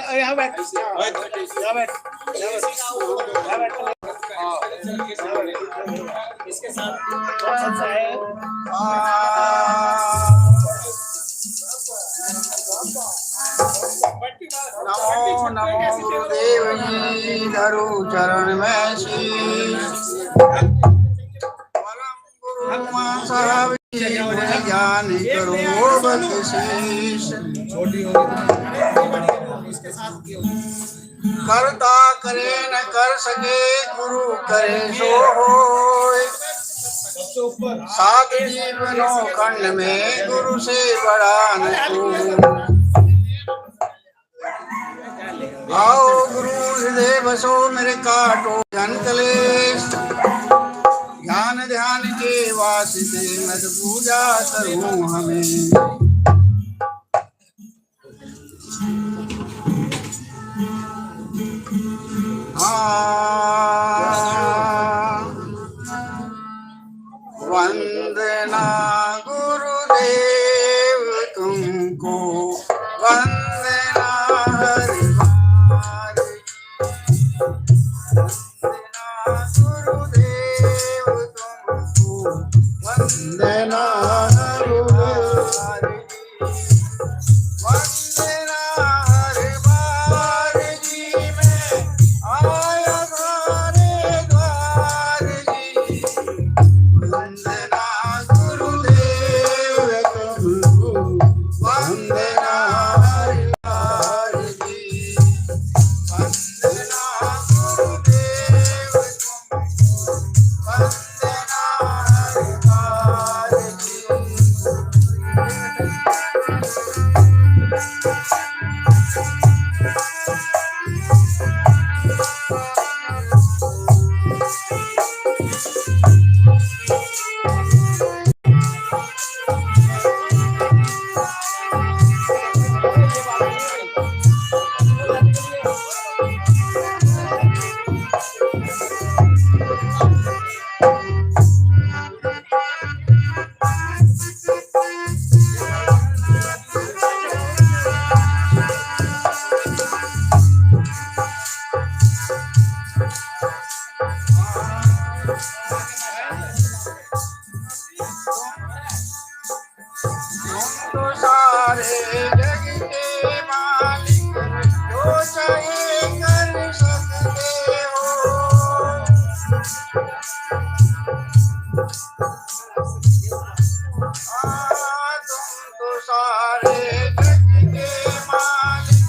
यहाँ बैठ, यहाँ बैठ, इसके साथ कौन सा है? नमो नमो गुरुदेव जी, धरु चरण में शीश। परम गुरु मां साहब ज्ञान करो बख्शीश। करता करे न कर सके, गुरु करे सो होय। सात जीवनों खंड में गुरु से बड़ा न कोई। आओ गुरु हृदय बसो, मेरे काटो जन कलेश। ज्ञान ध्यान के वास्ते मत पूजा करूं हमें। वंदना गुरुदेव तुमको, वंदना हरिवार गुरुदेव तुमको, वंदना हरिवार वंदना हरिवार जी। मैं आया तुम्हारे द्वार जी, वंदना गुरुदेव तुमको, वंदना हरिवार जी, वंदना गुरुदेव तुमको, वंदना हरिवार जी। तो सारे जग के मालिक, जो चाहे कर सकते हो। तुम तो सारे जग के मालिक,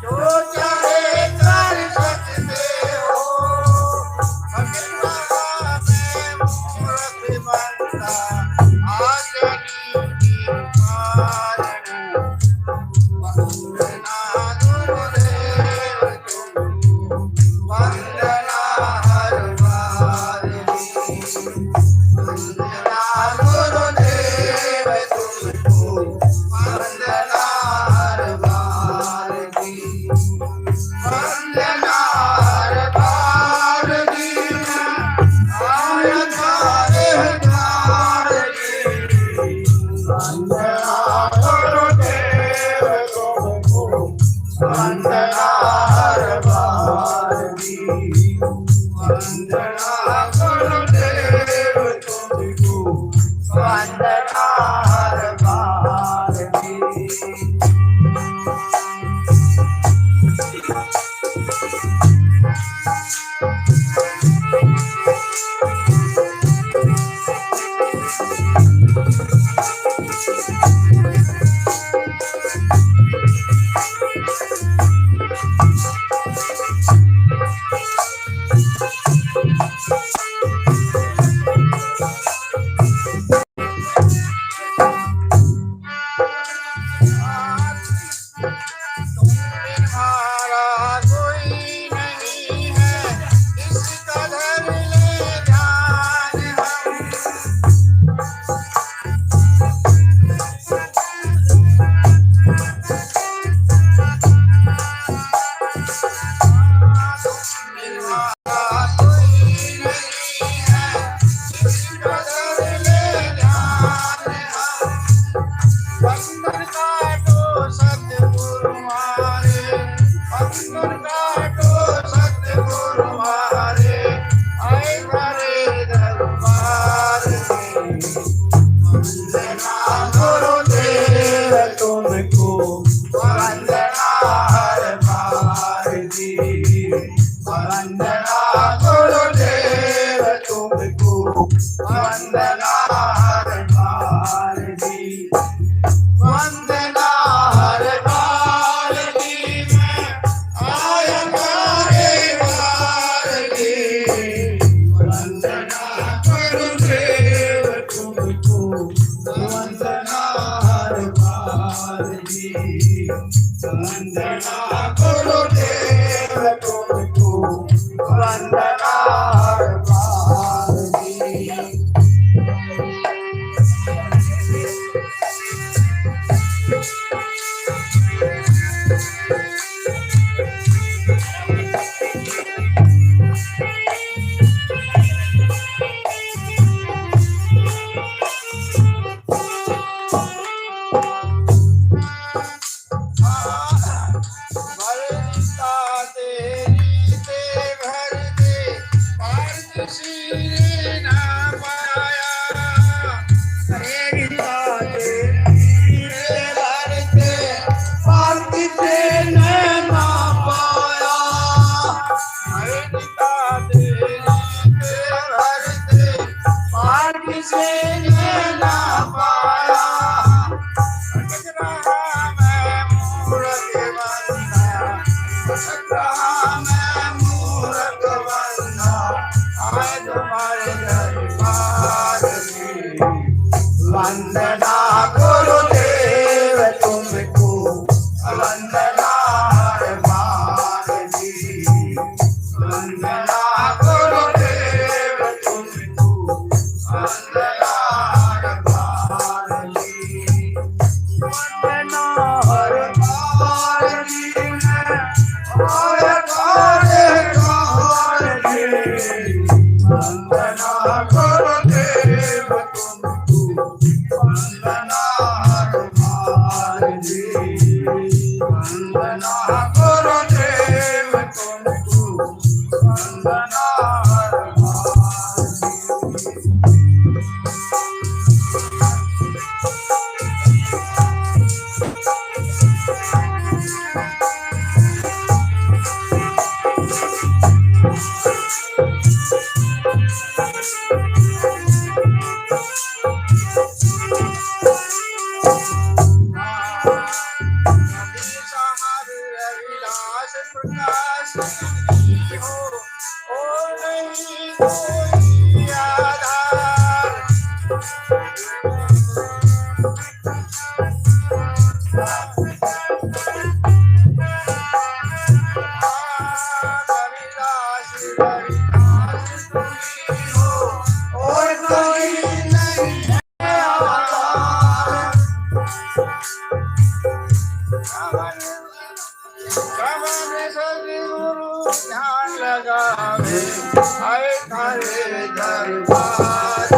जो चाहे कर सकते हो। भगवान में मूर्ख बनता आजनी वंदना गुरुदेव तुमको, वंदना हरिवार जी, वंदना गुरुदेव तुमको, वंदना हरिवार जी, वंदना हरिवार जी। आया तुम्हारे द्वार जी, वंदना गुरुदेव तुमको, वंदना हरिवार जी, वंदना गुरुदेव तुमको, वंदना हरिवार जी। तुम्हारा कोई नहीं है, इसका धर ले ध्यान हम। गुरुदेव तुमको वंदना वंदना गुरुदेव तुमको वंदना जी वंदना गुरुदेव तुमको वंदना जी वंदना हर जी और वंदना गुरुदेव तुमको वंदना जी वंदना गुरुदेव तुमको वंदना ध्यान लगावे आए तारे दरबार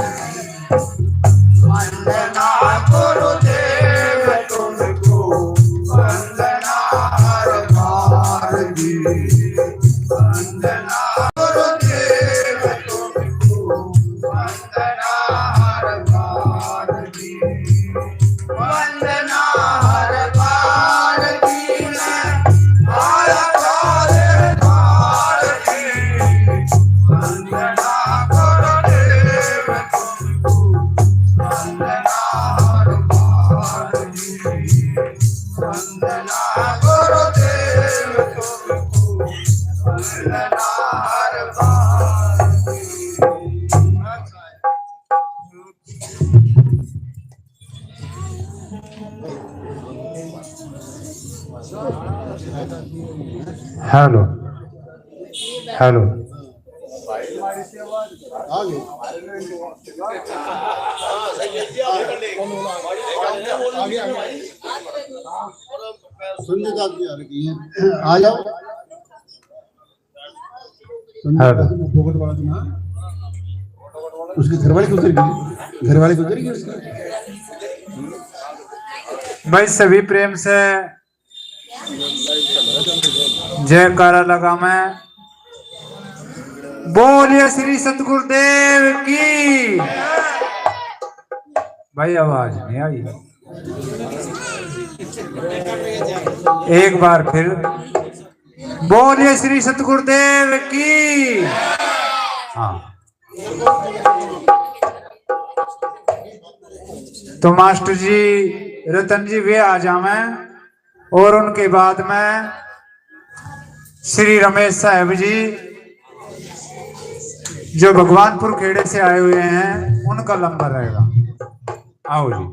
वंदना गुरुदेव तुमको वंदना जी वंदना गुरुदेव तुमको वंदना जी वंदना हेलो हेलो आ जाओ उसके घर वाले को उतर गई, घर वाले को उतर गई उसका। भाई सभी प्रेम से जयकारा लगा मैं। बोलिए श्री सतगुरुदेव की। भाई आवाज नहीं आई, एक बार फिर बोलिए श्री सतगुरुदेव की। हाँ तो मास्टर जी रतन जी वे आ जावे और उनके बाद में श्री रमेश साहब जी जो भगवानपुर खेड़े से आए हुए हैं उनका लंबा रहेगा। आओ जी।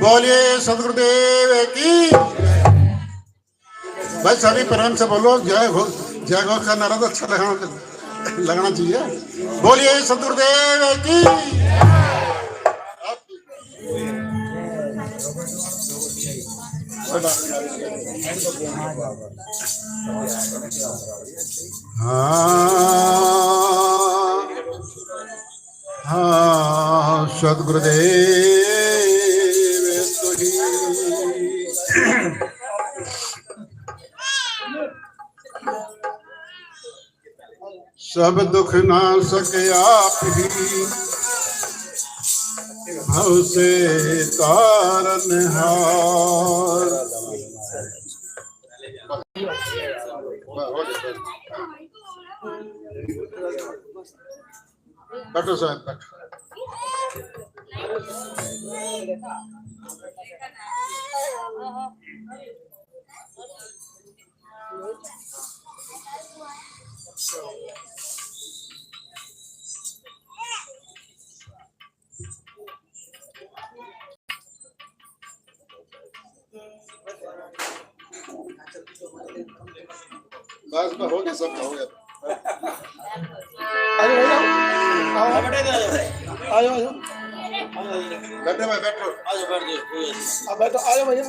बोलिए सदगुरुदेव की। भाई सभी प्रेम से बोलो जय हो। जय हो का नारा तो अच्छा लगना चाहिए। बोलिए सदगुरुदेव की। हाँ सदगुरुदेव तो ही सब दुख ना सके आप ही भव से तारनहार। बैठो साहब बैठो। बस हो गया सब हो गया। बैठो भाई बैठो। अब बैठो आ जाओ भैया।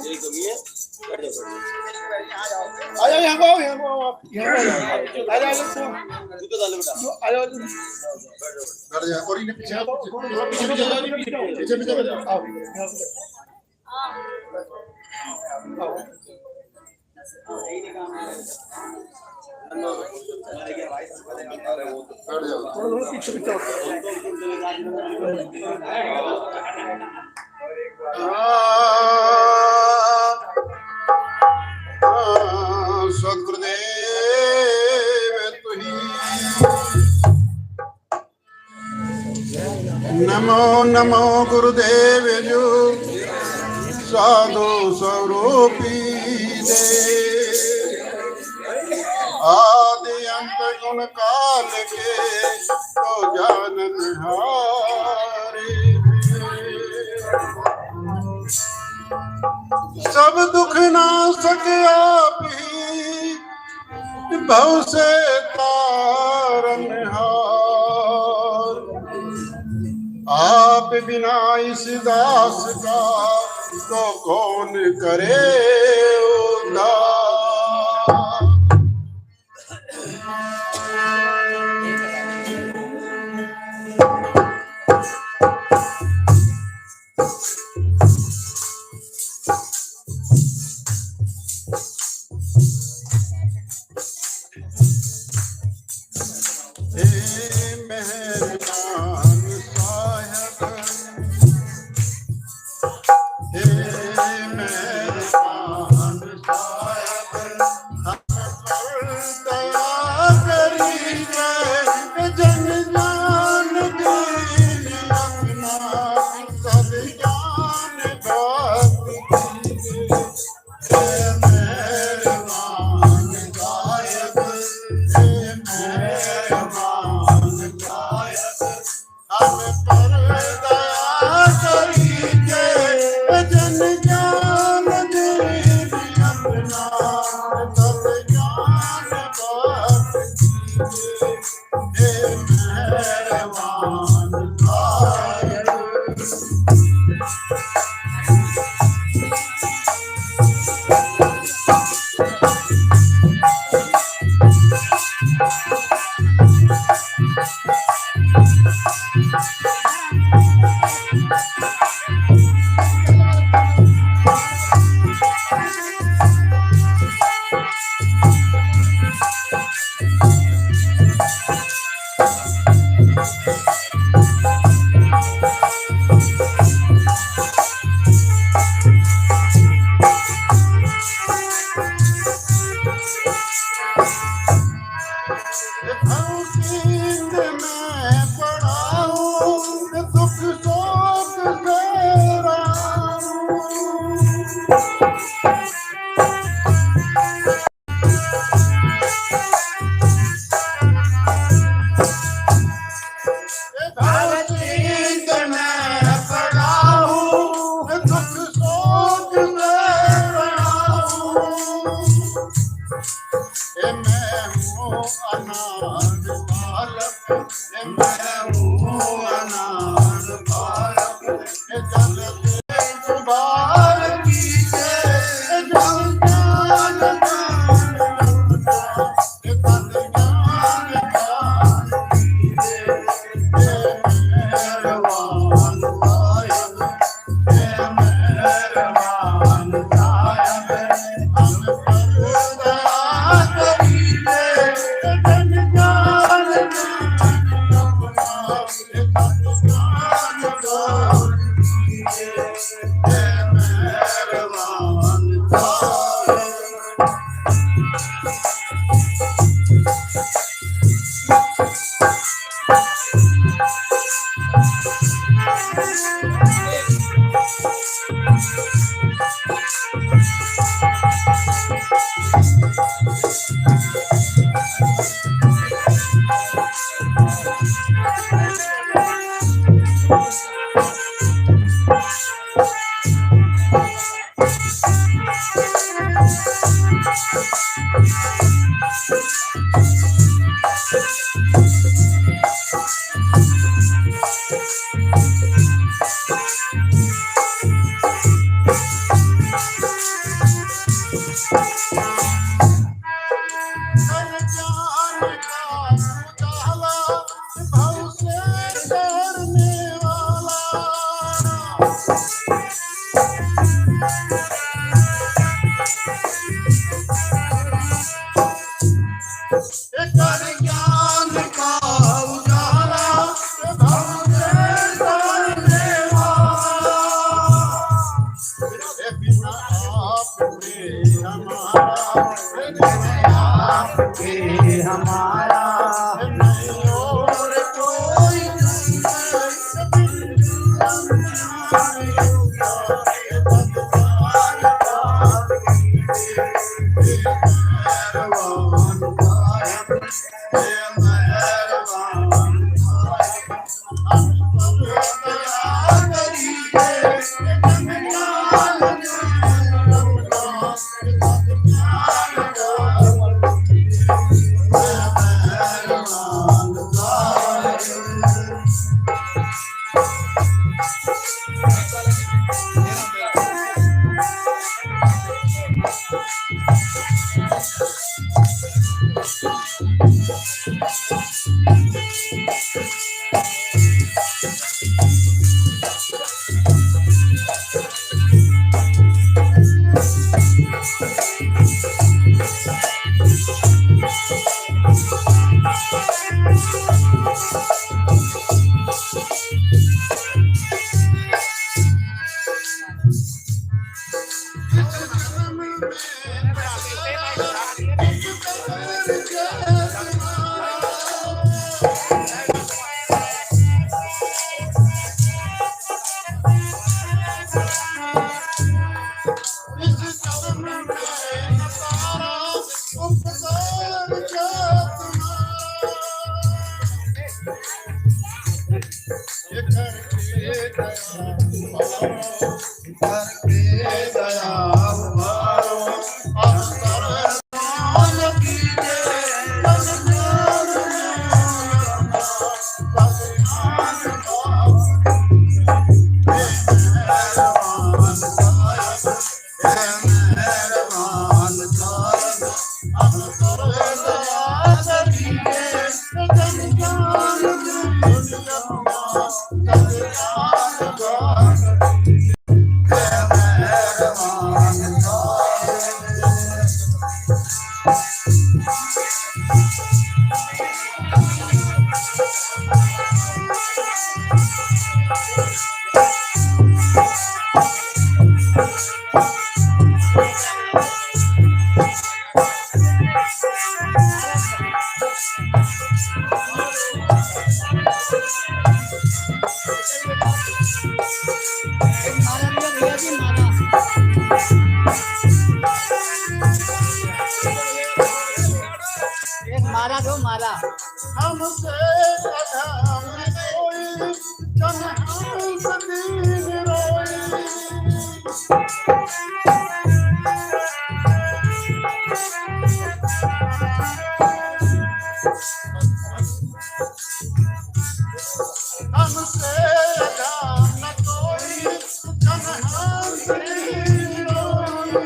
आ जाओ यहाँ को यहाँ को आ जाओ आ जाओ बैठ जा। और इन्हें पीछे पीछे आओ सदगुरुदेव तुही नमो नमो गुरुदेव जो साधु स्वरूपी दे आदि अंत गुण काल के तो जानन हारे। सब दुख ना सके आप ही भव से तारनहार। आप बिना इस दास का तो कौन करे उद्धार। माला दो माला हमसे अधम कोई जन्नत दीन रोई हमसे अधम कोई जन्नत दीन रोई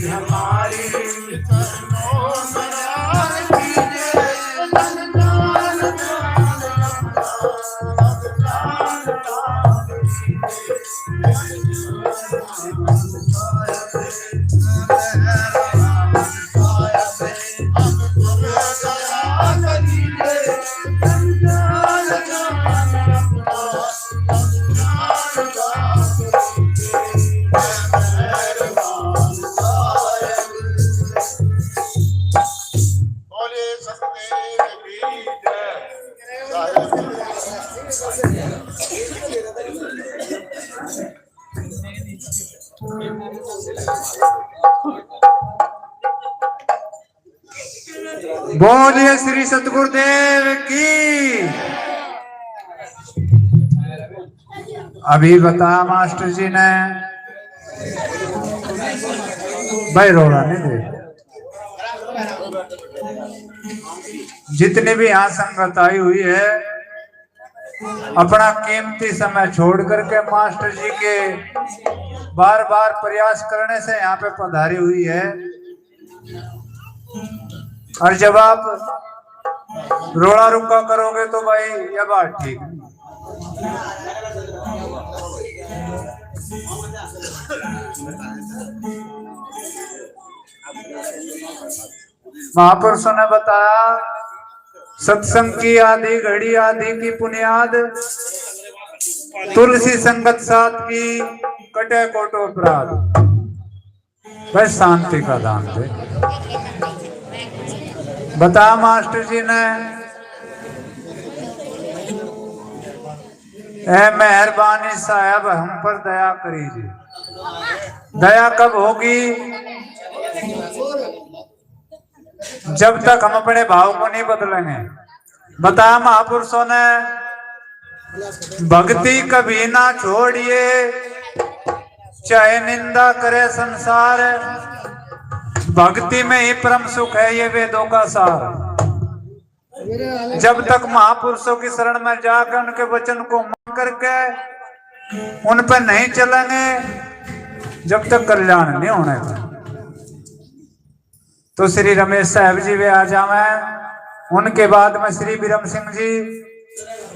हमारी बोलिए सतदेव की बोलिए श्री सतगुरुदेव की। अभी बताया मास्टर जी ने, भाई रोला नहीं दे। जितनी भी यहाँ संगत आई हुई है, अपना कीमती समय छोड़ करके मास्टर जी के बार बार प्रयास करने से यहाँ पे पधारी हुई है। और जब आप रोड़ा रुका करोगे तो भाई यह बात ठीक नहीं। महापुरुषों ने बताया, सत्संग की आधी घड़ी आधी की बुनियाद, तुलसी संगत साथ की कटे कोटो अपराध। बस शांति का दान दे। बता मास्टर जी ने, ए मेहरबानी साहब हम पर दया करीजिए। दया कब होगी? जब तक हम अपने भाव को नहीं बदलेंगे। बता महापुरुषों ने, भक्ति कभी ना छोड़िए, चाहे निंदा करे संसार, भक्ति में ही परम सुख है ये वेदों का सार। जब तक महापुरुषों की शरण में जाकर उनके वचन को मान करके उन पर नहीं चलेंगे, जब तक कल्याण नहीं होने का। तो श्री रमेश साहब जी वे आ जावे, उनके बाद में श्री बिरम सिंह जी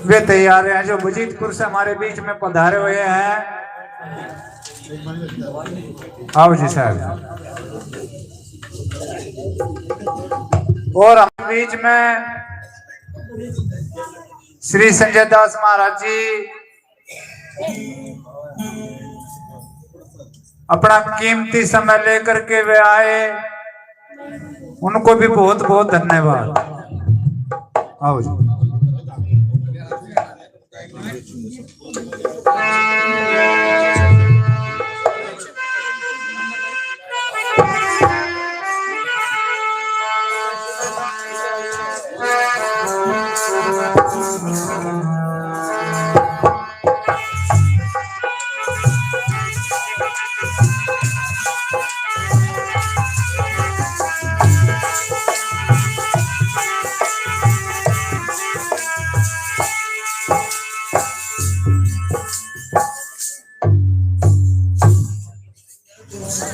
वे तैयार हैं, जो बजीतपुर से हमारे बीच में पधारे हुए हैं। आओ जी साहब। और हम बीच में श्री संजय दास महाराज जी अपना कीमती समय लेकर के वे आए, उनको भी बहुत बहुत धन्यवाद। आओ जी।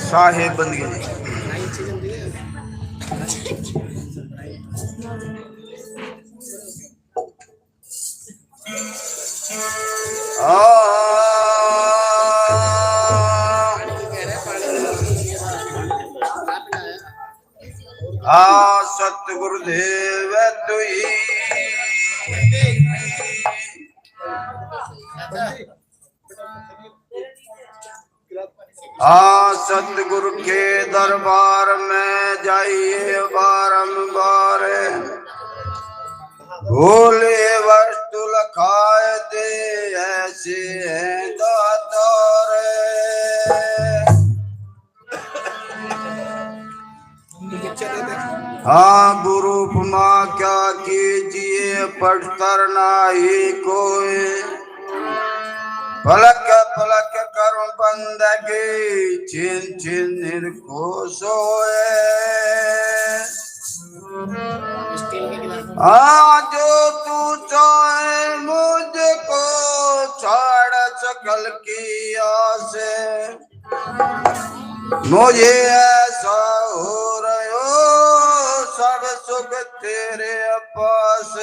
साहेब बन गए। सतगुरुदेव तुई सतगुरु के दरबार में जाइए बारंबार, भोले वस्तु लखाए दे ऐसे हैं दातार। गुरु उपमा क्या कीजिए, पढ़तर नाही कोई, पलक पलक करूं बंदगी, छिन छिन निर्को सोए। जो तू चाहे मुझको छाड़ सकल की आस, मुझे ऐसा हो रहा सब सुख तेरे पास।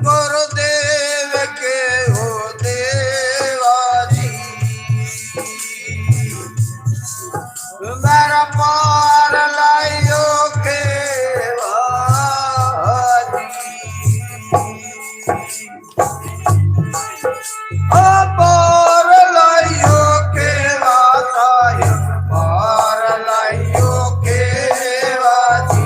गुरुदेव के हो देवाजी मेरा पार लाइयो के पार लाइयो के वाजी पार लाइयो के वाजी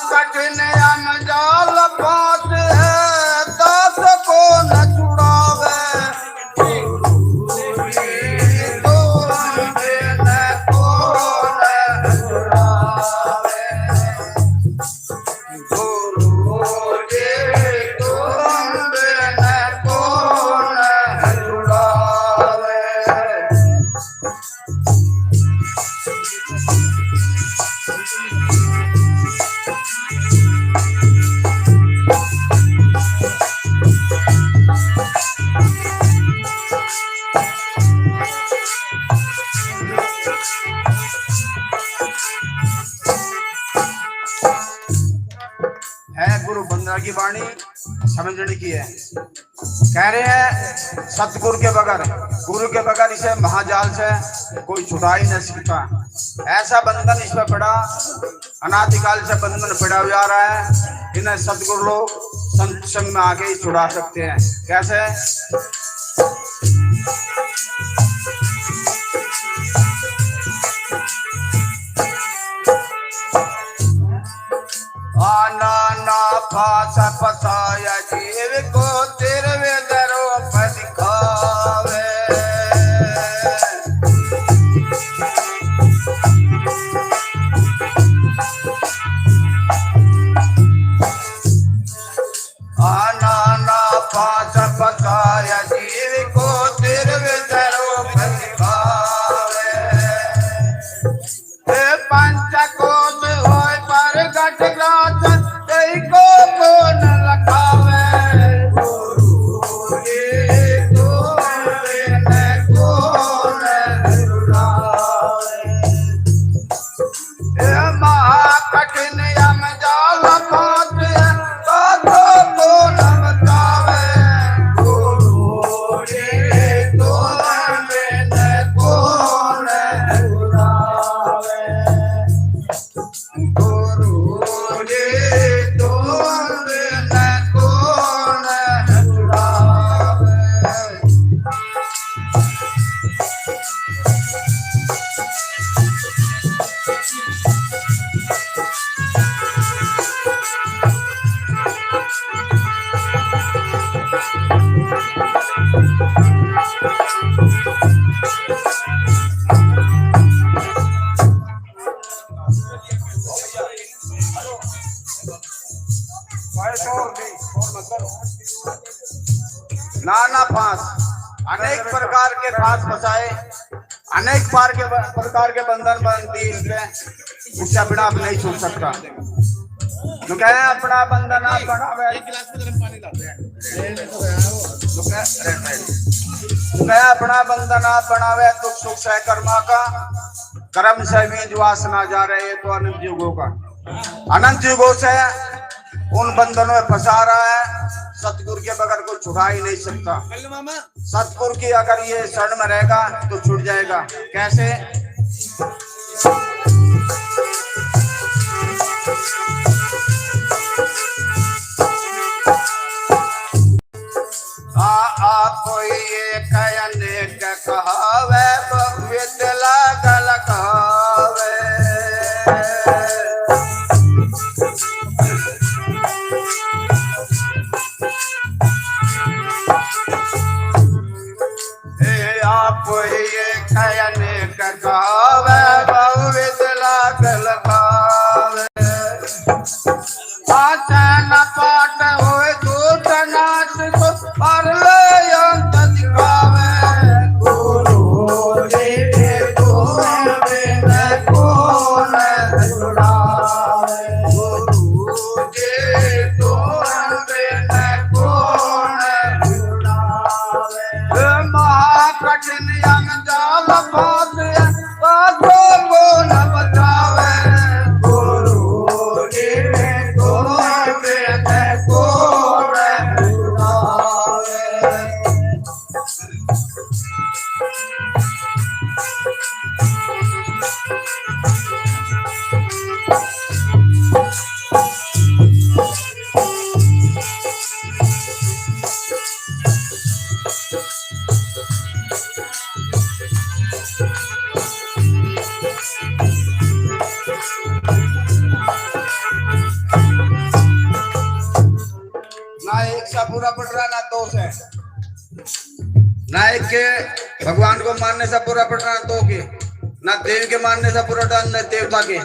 कठिन अनजाल बात है दास को न छुड़ावे है गुरु बंदना की वाणी समझने की है। कह रहे हैं सतगुरु के बगैर गुरु के बगैर इसे महाजाल से कोई छुड़ा ही नहीं सकता। ऐसा बंधन इस पर पड़ा अनादिकाल से बंधन पड़ा हुआ रहा है। इन्हें सतगुरु लोग संत संग में आके ही छुड़ा सकते हैं। कैसे? आना ना फास फसाया जीव को तेरे दरों पर दिखावे। आना ना फास फसाया जीव को तेरे दरों पर दिखावे। पंचकोश होय पर घट ग्रास कई को न लखावे। कठिन यम जाल फात को न बचावे। नाना फांस अनेक प्रकार के फांस फंसाए, अनेक प्रकार के बंधन बंदी इसमें उससे अपना आप नहीं छूट सकता। तो कहे अपना बंधन आप बनावे, कहे अपना बंधन आप बनावे दुख सुख सह कर्मा का कर्म से भी जो वासना जा रहे तो अनंत युगों का अनंत युगों से उन बंधनों में फंसा रहा है। सतगुरु के बगैर कोई छुड़ा ही नहीं सकता। सतगुरु की अगर ये शरण में रहेगा तो छूट जाएगा। कैसे? शिक्षा पूरा पड़ रहा ना दोष है। ना एक के भगवान को मानने से पूरा पड़ रहा ना दो के, ना देव के मानने से पूरा पड़ ना देवता के,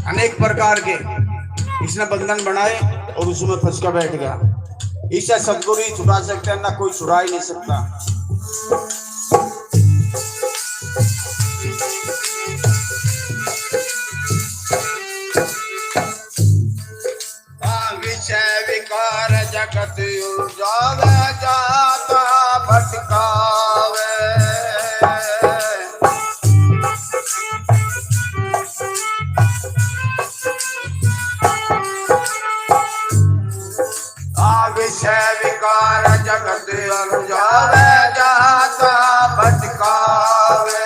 अनेक प्रकार के इसने बंधन बनाए और उसमें फंस कर बैठ गया। इससे सदगुरु ही छुड़ा सकते हैं, ना कोई छुड़ा ही नहीं सकता। विषय विकार जगत उजावे जाता भटकावे। विषय विकार जगत उजावे जाता भटकावे।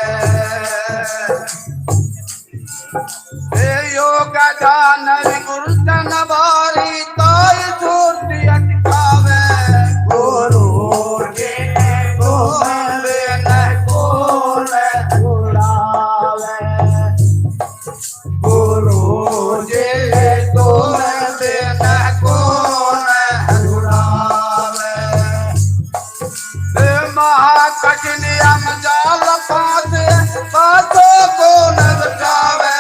योग दान गुरु तन बारी ताई छूटी अटकावे। गुरु के गोले न गोले उड़ावे। गुरु जे गोले न गोले उड़ावे। महाकठिन हम जाल फांसे बातों को न बचावे।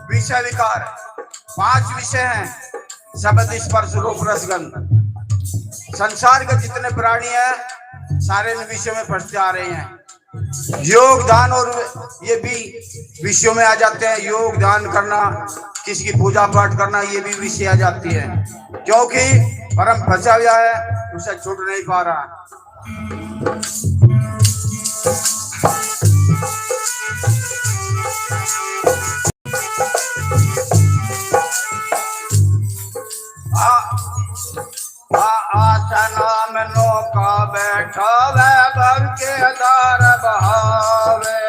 विषय विकार 5 विषय हैं, शब्द स्पर्श रूप रसगंध। संसार के जितने प्राणी हैं सारे इन विषयों में फंसते आ रहे हैं। योग दान और ये भी विषयों में आ जाते हैं। योग दान करना, किसी की पूजा पाठ करना, ये भी विषय आ जाती है, क्योंकि परम फंसा हुआ है, उसे छूट नहीं पा रहा। आसना में नौका बैठा वे भव के धार बहावे।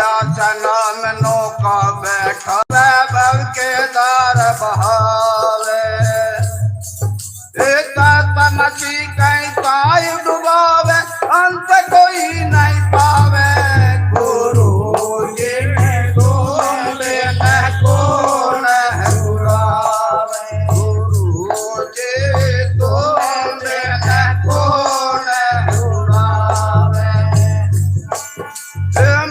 आसना में नौका बैठा वे भव के धार बहावे। मसी कहीं पाई डुबावे, अंत कोई नहीं पावे। गुरु जी गोले न कौन उड़ावे। गुरु जी गोले न कौन उड़ावे।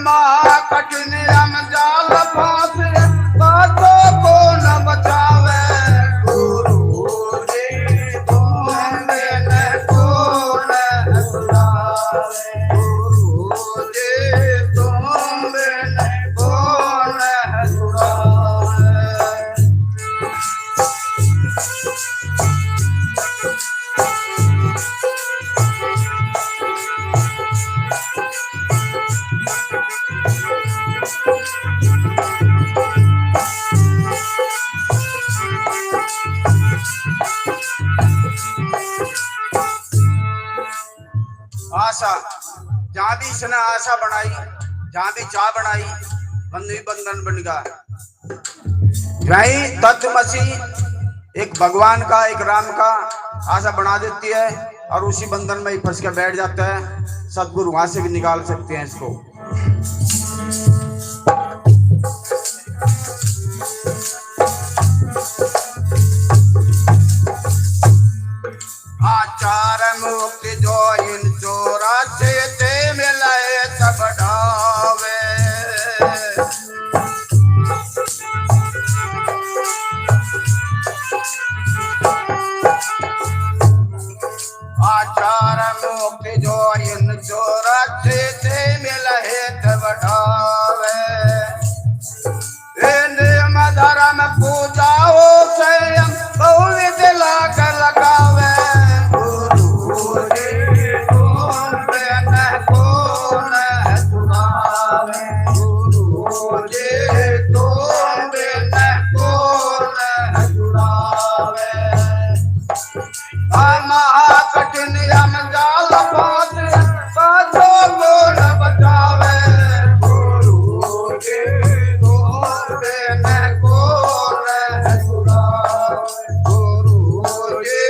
माँ कठिन हम जाल फांसे बातों को न बचावे। आशा, जहां भी इसने आशा बनाई, जहां भी चाह बनाई, बंधन बन गया। यही तत्वमसी एक भगवान का, एक राम का आशा बना देती है और उसी बंधन में ही फंस के बैठ जाता है। सदगुरु वहां से भी निकाल सकते हैं इसको। आचार मुक्ति जो इन चोरा से ते मिलाए सब ढावे। आचार मुक्ति जो इन चोरा से ते मिलाए सब ढावे। महाकठिन यम जाल पात पाछो गोर बचावे गुरु के गोरे न गोर छुड़ावे गुरु के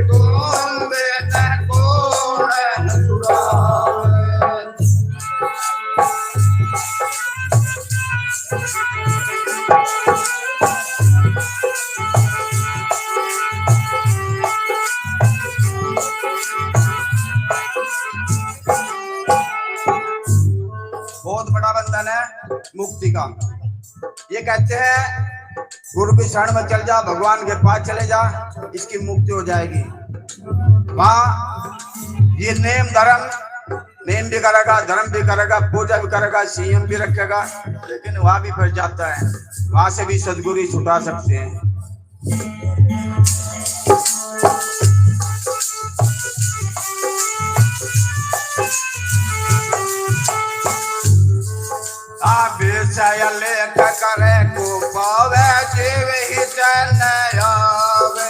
गोरे न गोर छुड़ावे। बहुत बड़ा बंधन है मुक्ति का। ये कहते हैं गुरु की शरण में चल जा, भगवान के पास चले जा, इसकी मुक्ति हो जाएगी। वहां ये नेम भी करेगा, धर्म भी करेगा, पूजा भी करेगा, संयम भी रखेगा, लेकिन वहां भी फंस जाता है। वहां से भी सदगुरु छुटा सकते हैं। लेख करे को पावे जीव ही चैन आवे।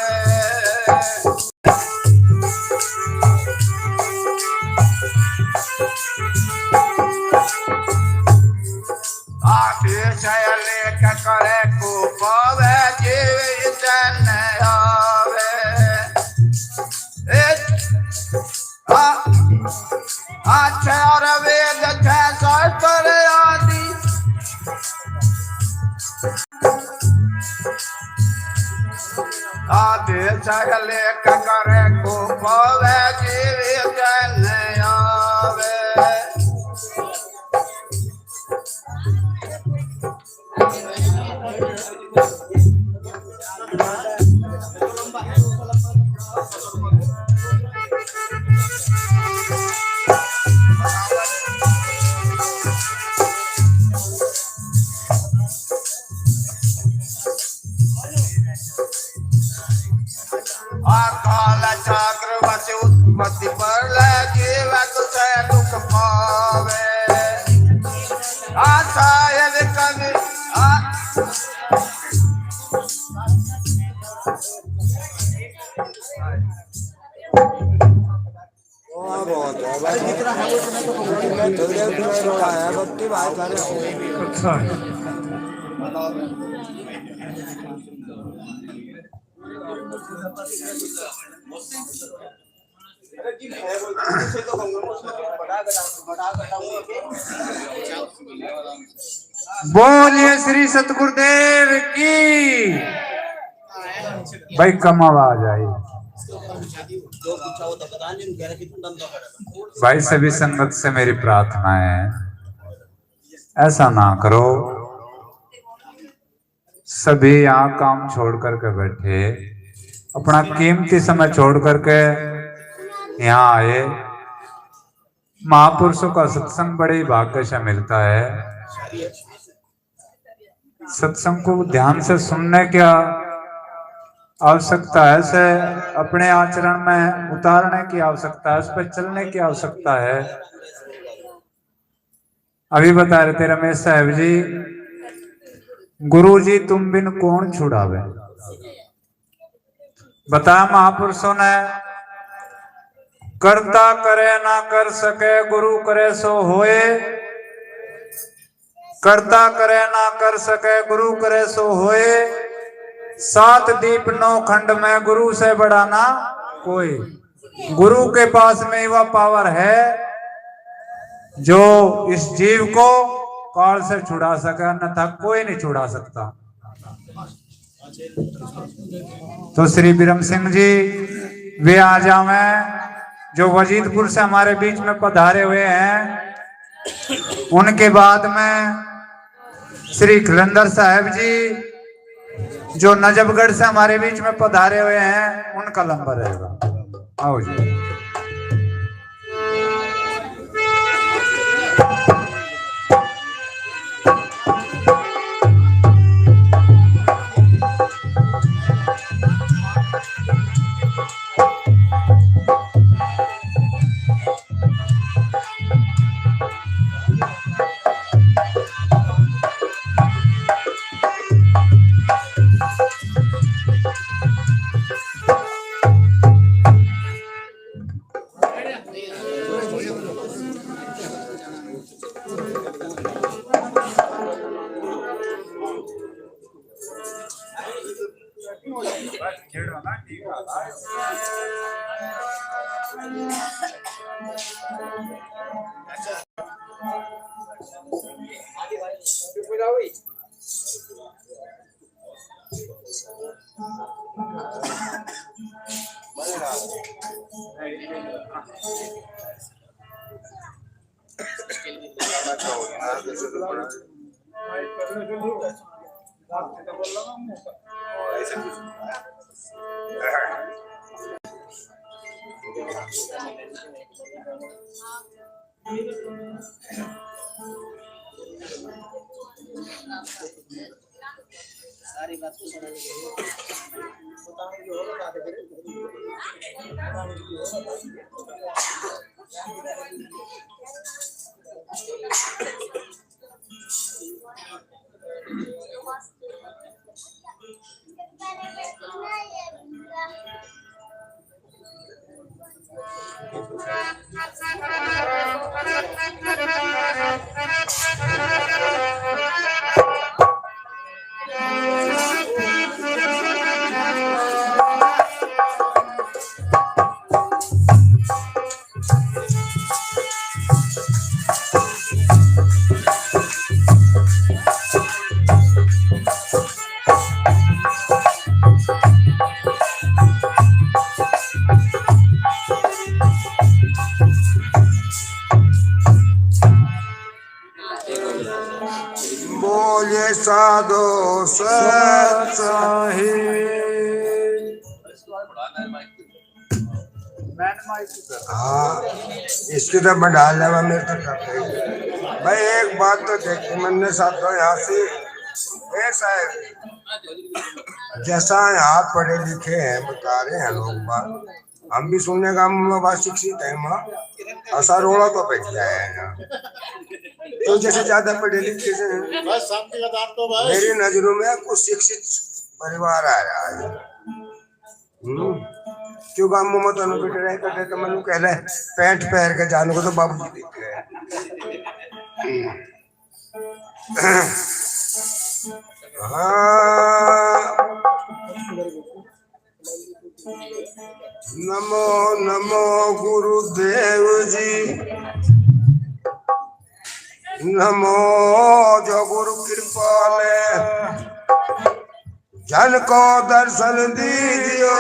लेख करे को पावे जीव ही चैन आवे। चार वेद छह शास्त्र आदि आदेश लेख करे को पावे जीव जन आवे। अकाल चक्रवती उत्पत्ति पर जीव तुझे दुख पावे। आशायद कवि बोलिए श्री सतगुरुदेव की। भाई कम आवाज आई। भाई सभी संगत से मेरी प्रार्थना है, ऐसा ना करो। सभी यहाँ काम छोड़ करके बैठे, अपना कीमती समय छोड़ करके यहाँ आए। महापुरुषों का सत्संग बड़े ही भाग्य से मिलता है। सत्संग को ध्यान से सुनने की आवश्यकता है, से अपने आचरण में उतारने की आवश्यकता है, उस पर चलने की आवश्यकता है। अभी बता रहे थे रमेश साहब जी, गुरु जी तुम बिन कौन छुड़ावे। बताया महापुरुषों ने, करता करे ना कर सके गुरु करे सो होए। करता करे ना कर सके गुरु करे सो होए। 7 दीप 9 खंड में गुरु से बड़ा ना कोई। गुरु के पास में वह पावर है जो इस जीव को काल से छुड़ा सके, अन्यथा कोई नहीं छुड़ा सकता। तो श्री बिरम सिंह जी वे आ जावे जो वजीदपुर से हमारे बीच में पधारे हुए हैं। उनके बाद में श्री खिलंदर साहब जी जो नजफगढ़ से हमारे बीच में पधारे हुए हैं, उनका लंबा रहेगा। आओ जी। सारी बात को समझ बोले साधो सत्साही हाँ इसकी तो मैं डाल लेवा मेरे तक करते भाई। एक बात तो देखी मैंने साधो यहाँ से ऐसा है जैसा यहाँ पढ़े लिखे हैं बता रहे हैं लोग बात, हम भी सुनने का बात शिक्षित है माँ ऐसा रोड़ा तो बैठ जाए ना तो जैसे ज्यादा पढ़े लिखे से मेरी नजरों में कुछ शिक्षित परिवार आ रहा है। क्यों गाँव में तो रहे करते तो मनु कह रहे पैंट पहन के जाने को तो बाबूजी देख रहे हैं। हाँ नमो नमो गुरुदेव जी, नमो जो गुरु कृपाले जन को दर्शन दीजियो,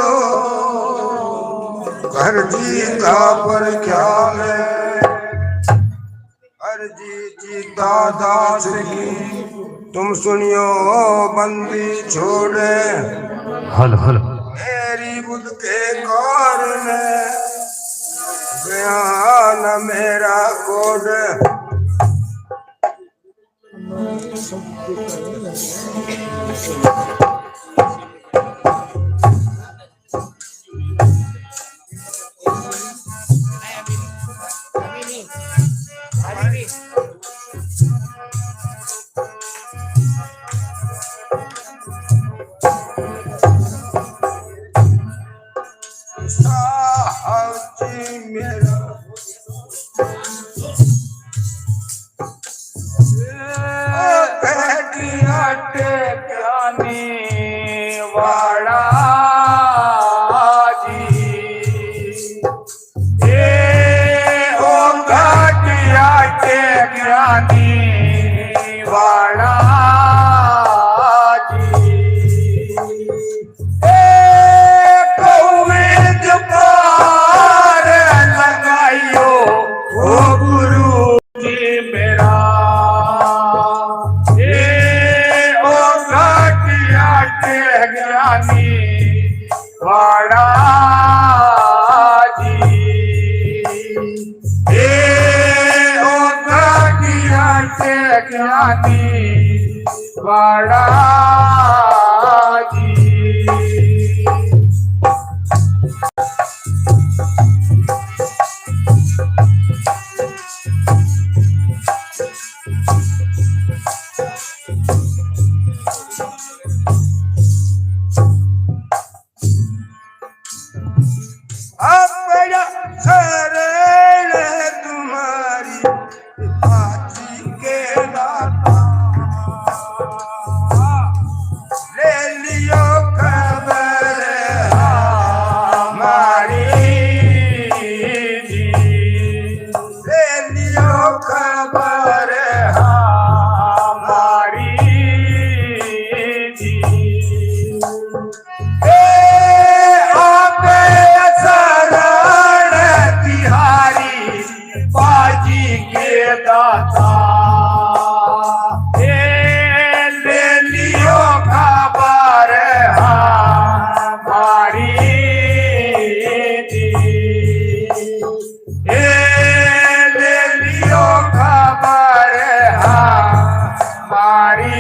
घर जी का पर ख्याल हर जी दादा श्री तुम सुनियो बंदी छोड़े हल हल मेरी बुद्ध के कारण ज्ञान मेरा कोड ले लियो खबर हमारी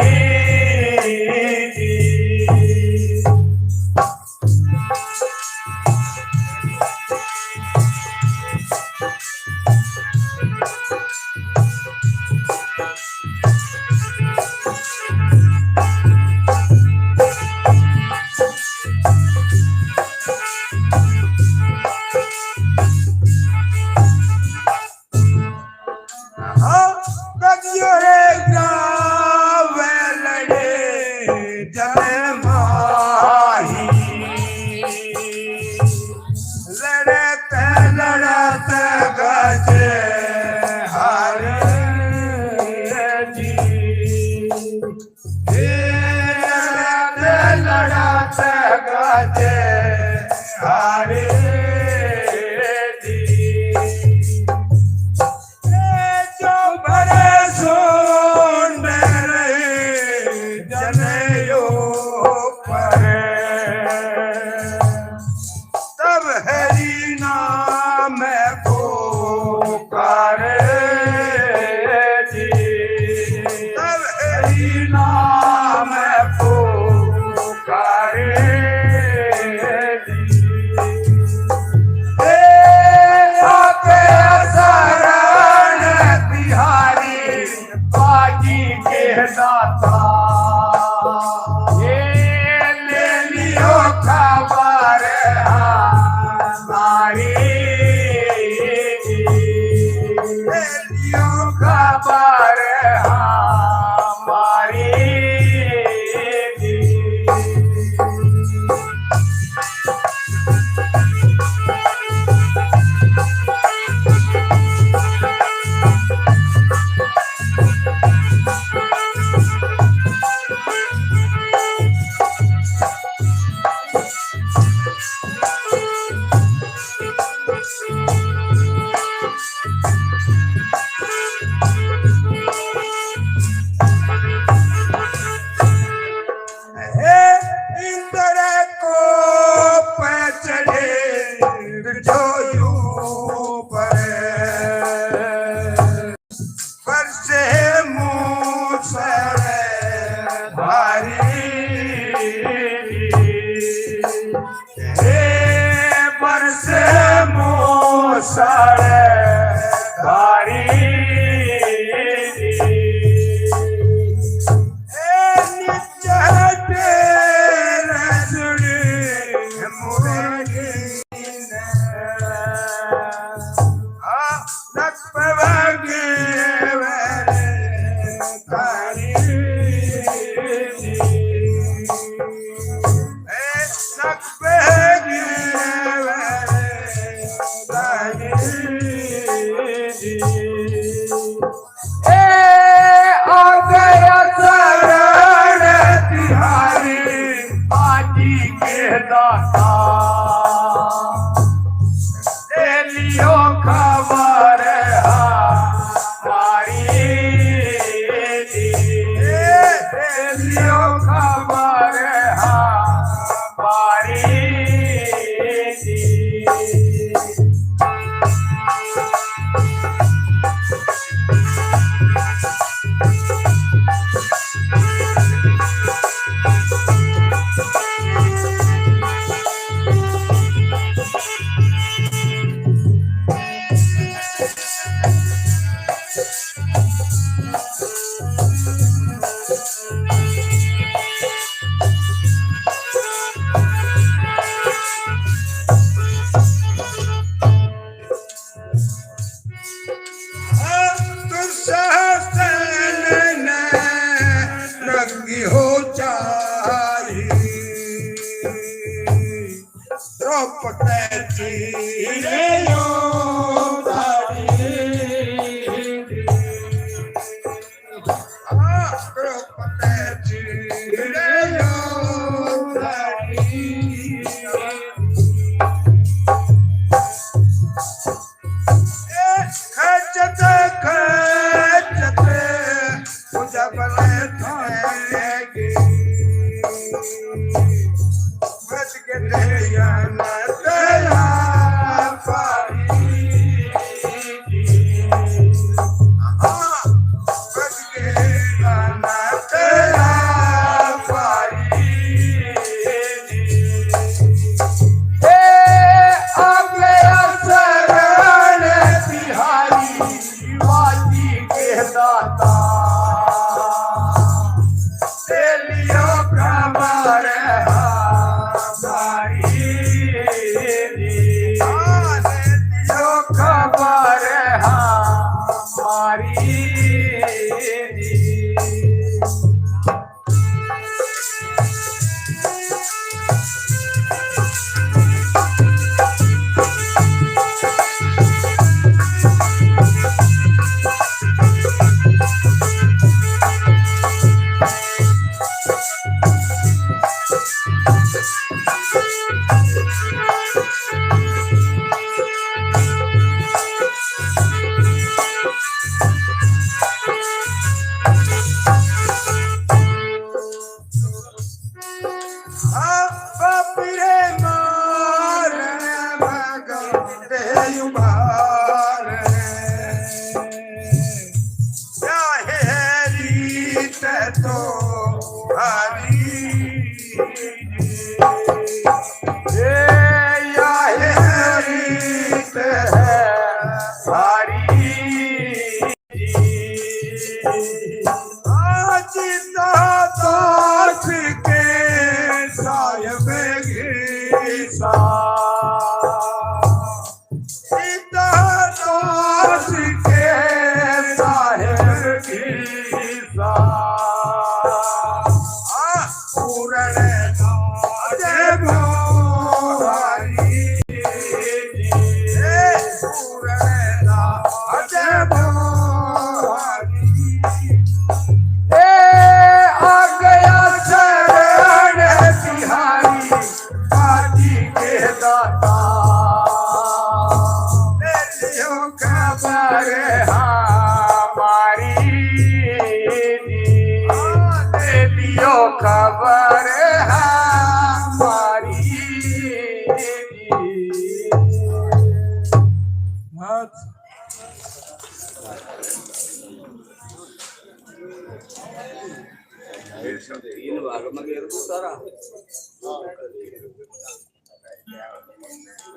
बच के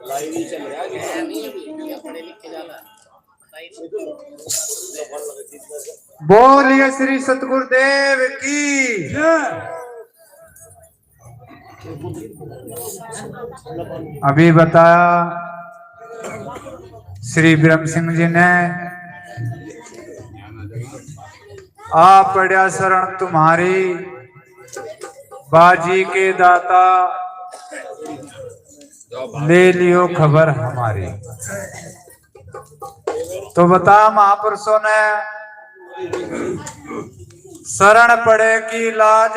लाइव ही चल रहा है नहीं अभी पढ़े लिख के जाना बोलिए श्री सतगुरुदेव की अभी बताया श्री ब्रह्म सिंह जी ने, आ पड़ा शरण तुम्हारी बाजी के दाता, ले लियो खबर हमारी। तो बता महापुरुषों ने शरण पड़े की लाज,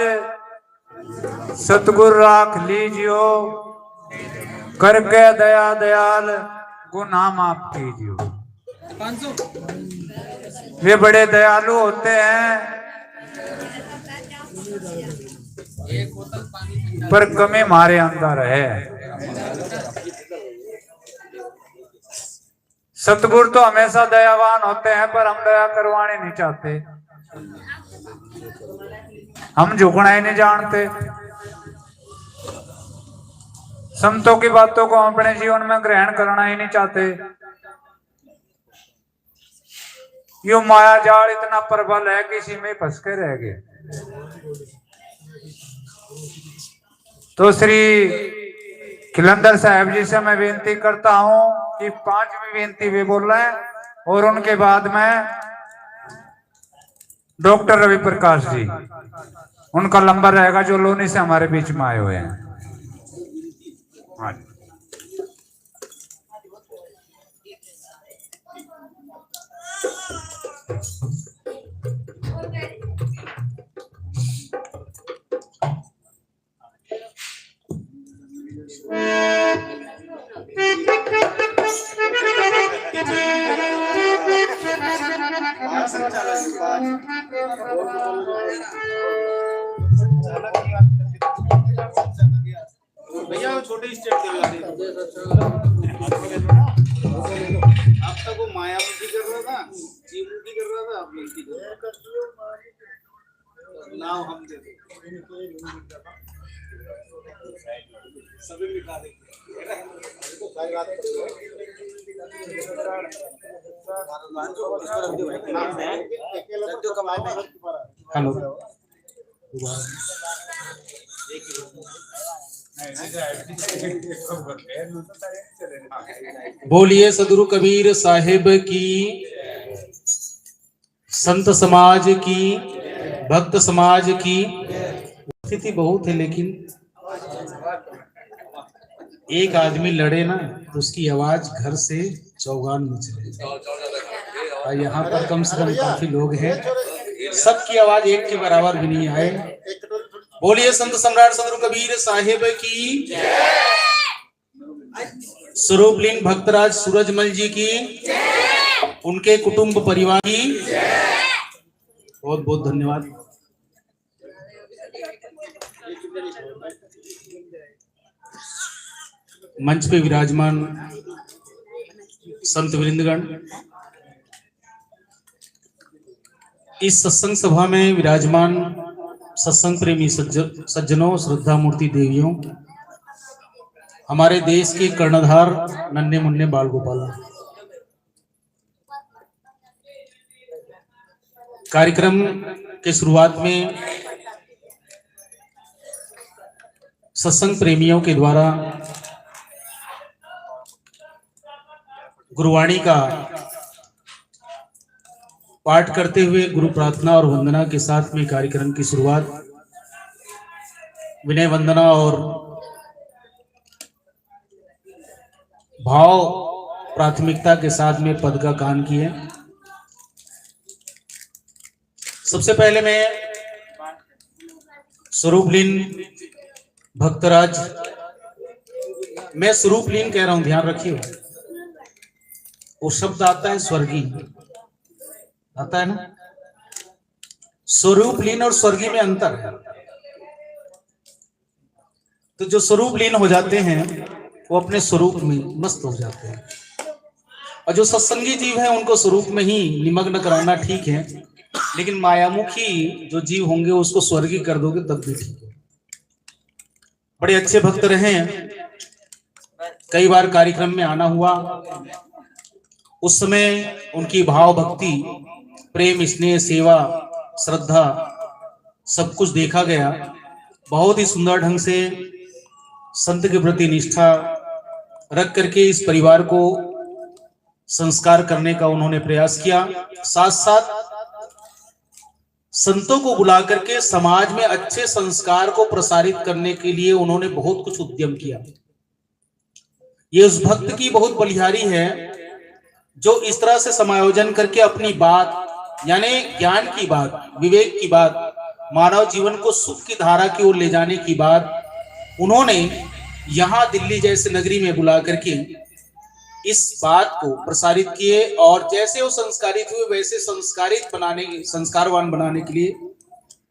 सतगुरु राख लीजियो, करके दया दयाल गुनाह माफ कीजियो। वे बड़े दयालु होते हैं, पर कमी हमारे अंदर है। सतगुरु तो हमेशा दयावान होते हैं, पर हम दया करवाने नहीं चाहते, हम झुकना ही नहीं जानते। संतों की बातों को हम अपने जीवन में ग्रहण करना ही नहीं चाहते। यो माया जाल इतना प्रबल है कि इसी में फंस के रह गए। तो श्री खिलंदर साहब जी से मैं विनती करता हूं कि 5वीं विनती वे बोल रहे हैं, और उनके बाद में डॉक्टर रवि प्रकाश जी, उनका नंबर रहेगा जो लोनी से हमारे बीच में आए हुए हैं। हाँ जी। भैया छोटे स्टेप आप तक वो मायावती कर रहा था, जीवमुक्ति कर रहा था, आप मिलती नाव हम दे सभी मिटा देंगे। हेलो, बोलिए सदगुरु कबीर साहिब की, संत समाज की, भक्त समाज की। स्थिति बहुत है, लेकिन एक आदमी लड़े ना तो उसकी आवाज घर से चौगान में चले। और यहाँ पर कम से कम काफी लोग हैं, सबकी आवाज एक के बराबर भी नहीं आए। बोलिए संत सम्राट सदगुरु कबीर साहिब की। स्वरूपलीन भक्तराज सूरजमल जी की, उनके कुटुंब परिवार की बहुत बहुत धन्यवाद। मंच पे विराजमान संत वृंदगण, इस सत्संग सभा में विराजमान सत्संग प्रेमी सज्जनों, श्रद्धा मूर्ति देवियों, हमारे देश के कर्णधार नन्हे मुन्ने बाल गोपाल, कार्यक्रम के शुरुआत में सत्संग प्रेमियों के द्वारा गुरुवाणी का पाठ करते हुए गुरु प्रार्थना और वंदना के साथ में कार्यक्रम की शुरुआत विनय वंदना और भाव प्राथमिकता के साथ में पद का गान किए। सबसे पहले मैं स्वरूपलीन भक्तराज, मैं स्वरूपलीन कह रहा हूं, ध्यान रखिए, वो शब्द आता है स्वर्गीय, आता है ना। स्वरूपलीन और स्वर्गीय में अंतर है। तो जो स्वरूपलीन हो जाते हैं वो अपने स्वरूप में मस्त हो जाते हैं, और जो सत्संगी जीव है उनको स्वरूप में ही निमग्न कराना ठीक है, लेकिन मायामुखी जो जीव होंगे उसको स्वर्गीय कर दोगे तब भी ठीक है। बड़े अच्छे भक्त रहे हैं, कई बार कार्यक्रम में आना हुआ, उस समय उनकी भाव भक्ति, प्रेम, स्नेह, सेवा, श्रद्धा सब कुछ देखा गया। बहुत ही सुंदर ढंग से संत के प्रति निष्ठा रख करके इस परिवार को संस्कार करने का उन्होंने प्रयास किया। साथ साथ संतों को बुला करके समाज में अच्छे संस्कार को प्रसारित करने के लिए उन्होंने बहुत कुछ उद्यम किया। ये उस भक्त की बहुत बलिहारी है जो इस तरह से समायोजन करके अपनी बात, यानी ज्ञान की बात, विवेक की बात, मानव जीवन को सुख की धारा की ओर ले जाने की बात उन्होंने यहां दिल्ली जैसे नगरी में बुला करके इस बात को प्रसारित किए, और जैसे वो संस्कारित हुए वैसे संस्कारवान बनाने के लिए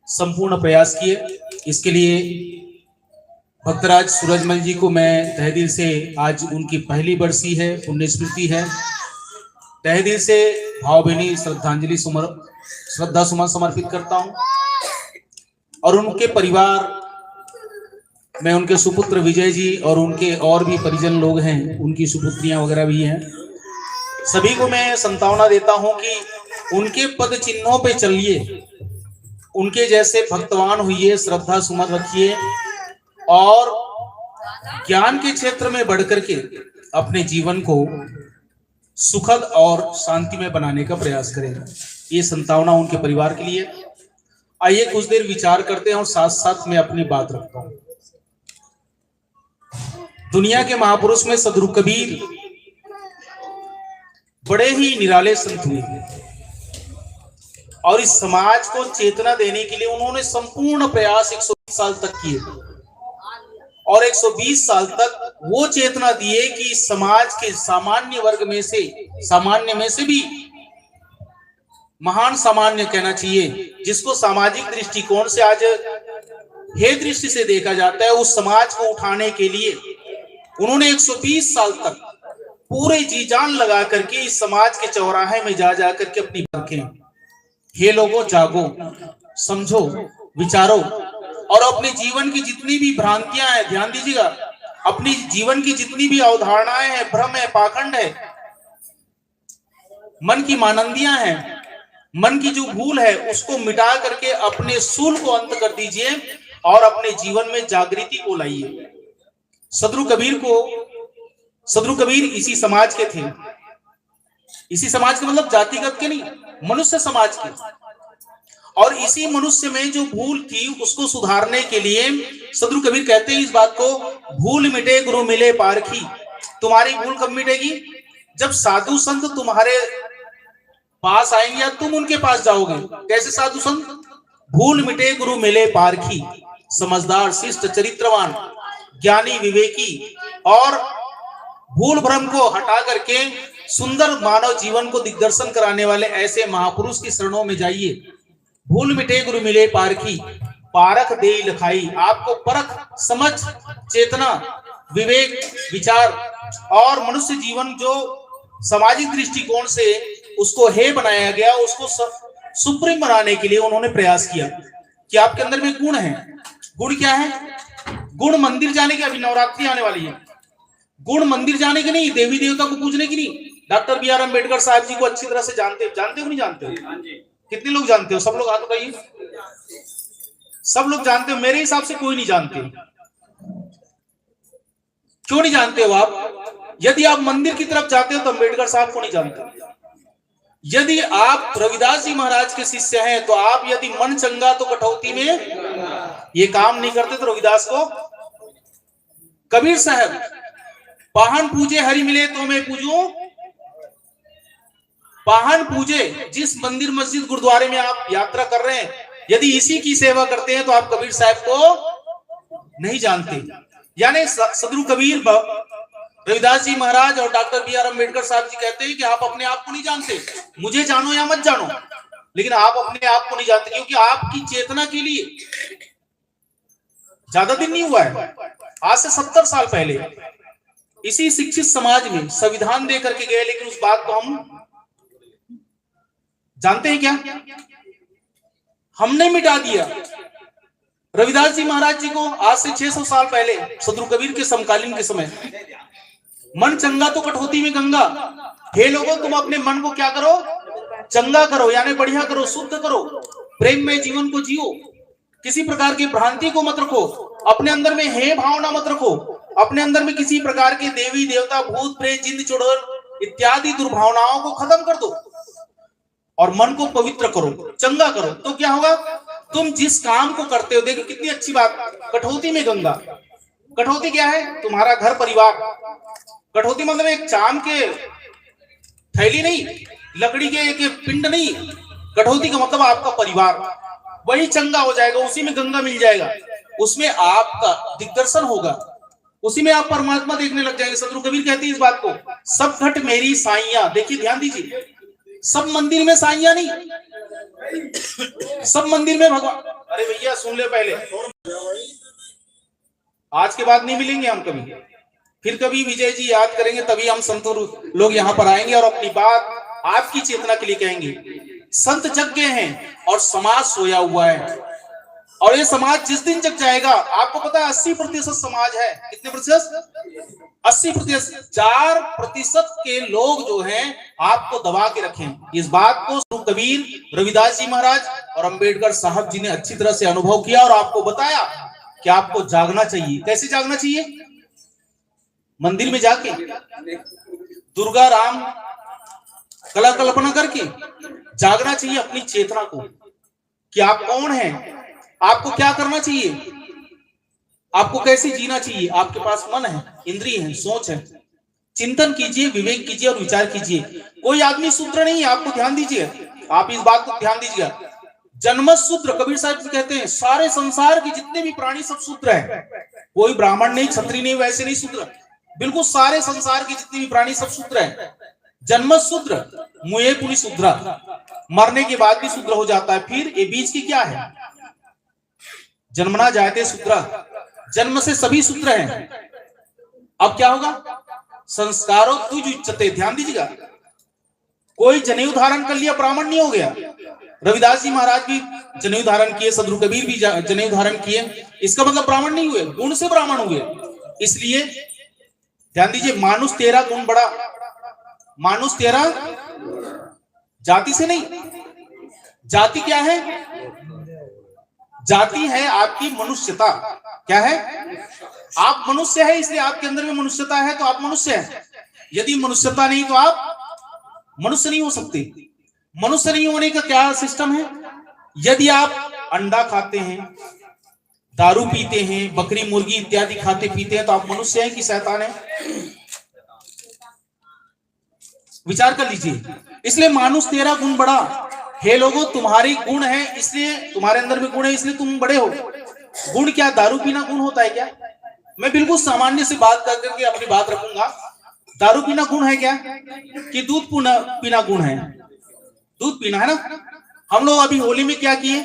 संपूर्ण प्रयास किए। इसके लिए भक्तराज सूरजमल जी को मैं तहे दिल से, आज उनकी पहली बरसी है, पुण्य स्मृति है, तहे दिल से भावभीनी श्रद्धा सुमन समर्पित करता हूं। और उनके परिवार में उनके सुपुत्र विजय जी और उनके और भी परिजन लोग हैं, उनकी सुपुत्रियां वगैरह भी हैं, सभी को मैं संतावना देता हूं कि उनके पद चिन्हों पे चलिए, उनके जैसे भक्तवान हुइए, श्रद्धा सुमन रखिए, और ज्ञान के क्षेत्र में बढ़ करके अपने जीवन को सुखद और शांति में बनाने का प्रयास करें। ये संतावना उनके परिवार के लिए। आइए कुछ देर विचार करते हैं और साथ साथ मैं अपनी बात रखता हूं। दुनिया के महापुरुष में सदगुरु कबीर बड़े ही निराले संत हुए, और इस समाज को चेतना देने के लिए उन्होंने संपूर्ण प्रयास 120 साल तक किए, और 120 साल तक वो चेतना दिए कि समाज के सामान्य वर्ग में से, सामान्य में से भी महान सामान्य कहना चाहिए, जिसको सामाजिक दृष्टिकोण से आज हे दृष्टि से देखा जाता है, उस समाज को उठाने के लिए उन्होंने 120 साल तक पूरे जी जान लगा करके इस समाज के चौराहे में जा करके अपनी बातें, हे लोगों जागो, समझो, विचारो, और अपने जीवन की जितनी भी भ्रांतियां हैं, ध्यान दीजिएगा, अपनी जीवन की जितनी भी अवधारणाएं हैं, भ्रम है, पाखंड है, मन की मानंदियां हैं, मन की जो भूल है, उसको मिटा करके अपने सूल को अंत कर दीजिए और अपने जीवन में जागृति को लाइए। सदगुरु कबीर इसी समाज के थे, इसी समाज के मतलब जातिगत के नहीं, मनुष्य समाज के, और इसी मनुष्य में जो भूल थी उसको सुधारने के लिए सदगुरु कबीर कहते हैं इस बात को, भूल मिटे गुरु मिले पारखी। तुम्हारी भूल कब मिटेगी? जब साधु संत तुम्हारे पास आएंगे या तुम उनके पास जाओगे। कैसे साधु संत? भूल मिटे गुरु मिले पारखी, समझदार, शिष्ट, चरित्रवान, ज्ञानी, विवेकी और भूल भ्रम को हटा करके सुंदर मानव जीवन को दिग्दर्शन कराने वाले ऐसे महापुरुष की शरणों में जाइए। भूल मिटे गुरु मिले पारखी, पारख देई लखाई। आपको परख समझ चेतना विवेक विचार और मनुष्य जीवन जो सामाजिक दृष्टिकोण से उसको हे बनाया गया, उसको सुप्रीम बनाने के लिए उन्होंने प्रयास किया कि आपके अंदर में गुण है। गुण क्या है? गुण मंदिर जाने के, अभी नवरात्रि आने वाली है, गुण मंदिर जाने के नहीं, देवी देवता को पूजने की नहीं। डॉक्टर बी आर अम्बेडकर साहब जी को अच्छी तरह से जानते हो नहीं जानते हो? कितने लोग जानते हो? सब लोग हाथ उठाइए। सब लोग जानते हो? मेरे हिसाब से कोई नहीं जानते। क्यों नहीं जानते हो आप? यदि आप मंदिर की तरफ जाते हो तो अम्बेडकर साहब को नहीं जानते। यदि आप रविदास जी महाराज के शिष्य हैं तो आप यदि मन चंगा तो कटौती में ये काम नहीं करते तो रविदास को। कबीर साहब पाहन पूजे हरि मिले तो मैं पूजूं, पाहन पूजे, जिस मंदिर मस्जिद गुरुद्वारे में आप यात्रा कर रहे हैं, यदि इसी की सेवा करते हैं तो आप कबीर साहब को नहीं जानते। यानी सदगुरु कबीर रविदास जी महाराज और डॉक्टर बी आर अम्बेडकर साहब जी कहते हैं कि आप अपने आप को नहीं जानते। मुझे जानो या मत जानो, लेकिन आप अपने आप को नहीं जानते, क्योंकि आपकी चेतना के लिए ज्यादा दिन नहीं हुआ है, आज से 70 साल पहले इसी शिक्षित समाज में संविधान दे करके गए, लेकिन उस बात को हम जानते हैं क्या? हमने मिटा दिया। रविदास जी महाराज जी को आज से 600 साल पहले सदगुरु कबीर के समकालीन के समय, मन चंगा तो कटौती में गंगा। हे लोगों, तुम अपने मन को क्या करो? चंगा करो, यानी बढ़िया करो, शुद्ध करो, प्रेम में जीवन को जियो, किसी प्रकार की भ्रांति को मत रखो, अपने अंदर में हे भावना मत रखो, अपने अंदर में किसी प्रकार के देवी देवता भूत प्रेत जिंद चुड़ैल इत्यादि दुर्भावनाओं को खत्म कर दो और मन को पवित्र करो, चंगा करो। तो क्या होगा? तुम जिस काम को करते हो, देखिए कितनी अच्छी बात, कटौती में गंगा। कटौती क्या है? तुम्हारा घर परिवार। कटौती मतलब एक चाम के थैली नहीं, लकड़ी के एक पिंड नहीं। कटौती का मतलब आपका परिवार, वही चंगा हो जाएगा, उसी में गंगा मिल जाएगा, उसमें आपका दिग्दर्शन होगा, उसी में आप परमात्मा देखने लग जाएंगे। सदगुरु कबीर कहते हैं इस बात को, सब घट मेरी साइयां। देखिए ध्यान दीजिए, सब मंदिर में साइयां नहीं, सब मंदिर में भगवान। अरे भैया सुन ले पहले, आज के बाद नहीं मिलेंगे हम कभी, फिर कभी विजय जी याद करेंगे तभी हम संत लोग यहाँ पर आएंगे और अपनी बात आपकी चेतना के लिए कहेंगे। संत जग गए हैं और समाज सोया हुआ है, और ये समाज जिस दिन जग जाएगा, आपको पता है 80% समाज है। कितने प्रतिशत? 80%। 4% के लोग जो हैं आपको दबा के रखें। इस बात को कबीर, रविदास जी महाराज और अंबेडकर साहब जी ने अच्छी तरह से अनुभव किया और आपको बताया कि आपको जागना चाहिए। कैसे जागना चाहिए? मंदिर में जाके दुर्गा राम कला कल्पना करके जागना चाहिए अपनी चेतना को कि आप कौन हैं, आपको क्या करना चाहिए, आपको कैसे जीना चाहिए। आपके पास मन है, इंद्रिय है, सोच है, चिंतन कीजिए, विवेक कीजिए और विचार कीजिए। कोई आदमी शूद्र नहीं है, आपको ध्यान दीजिए, आप इस बात को ध्यान दीजिएगा। जन्म शूद्र, कबीर साहब जी कहते हैं सारे संसार के जितने भी प्राणी सब शूद्र है, कोई ब्राह्मण नहीं, क्षत्रिय नहीं, वैसे नहीं शूद्र, बिल्कुल सारे संसार के जितने भी प्राणी सब शूद्र है। जन्म शूद्र मुए पुनि शूद्रा, मरने के बाद भी शूद्र हो जाता है। फिर ये बीच की क्या है? जन्मना जायते शूद्रा, जन्म से सभी शूद्र हैं। अब क्या होगा? संस्कारों तुझ उच्चते। ध्यान दीजिएगा, कोई जनेऊ धारण कर लिया ब्राह्मण नहीं हो गया। रविदास जी महाराज भी जनेऊ धारण किए, सदगुरु कबीर भी जनेऊ धारण किए, इसका मतलब ब्राह्मण नहीं हुए, गुण से ब्राह्मण हुए। इसलिए ध्यान दीजिए, मानुष तेरा गुण बड़ा, मानुष तेरा जाति से नहीं। जाति क्या है? जाति है आपकी मनुष्यता। क्या है? आप मनुष्य है, इसलिए आपके अंदर में मनुष्यता है तो आप मनुष्य हैं। यदि मनुष्यता नहीं तो आप मनुष्य नहीं हो सकते। मनुष्य नहीं होने का क्या सिस्टम है? यदि आप अंडा खाते हैं, दारू पीते हैं, बकरी मुर्गी इत्यादि खाते पीते हैं तो आप मनुष्य हैं कि शैतान है? विचार कर लीजिए। इसलिए मानुष तेरा गुण बड़ा। हे लोगों, तुम्हारी गुण है, इसलिए तुम्हारे अंदर में गुण है, इसलिए तुम बड़े हो। गुण क्या? दारू पीना गुण होता है क्या? मैं बिल्कुल सामान्य से बात करके अपनी बात रखूंगा। दारू पीना गुण है क्या कि दूध पीना गुण है? दूध पीना है ना। हम लोग अभी होली में क्या किए?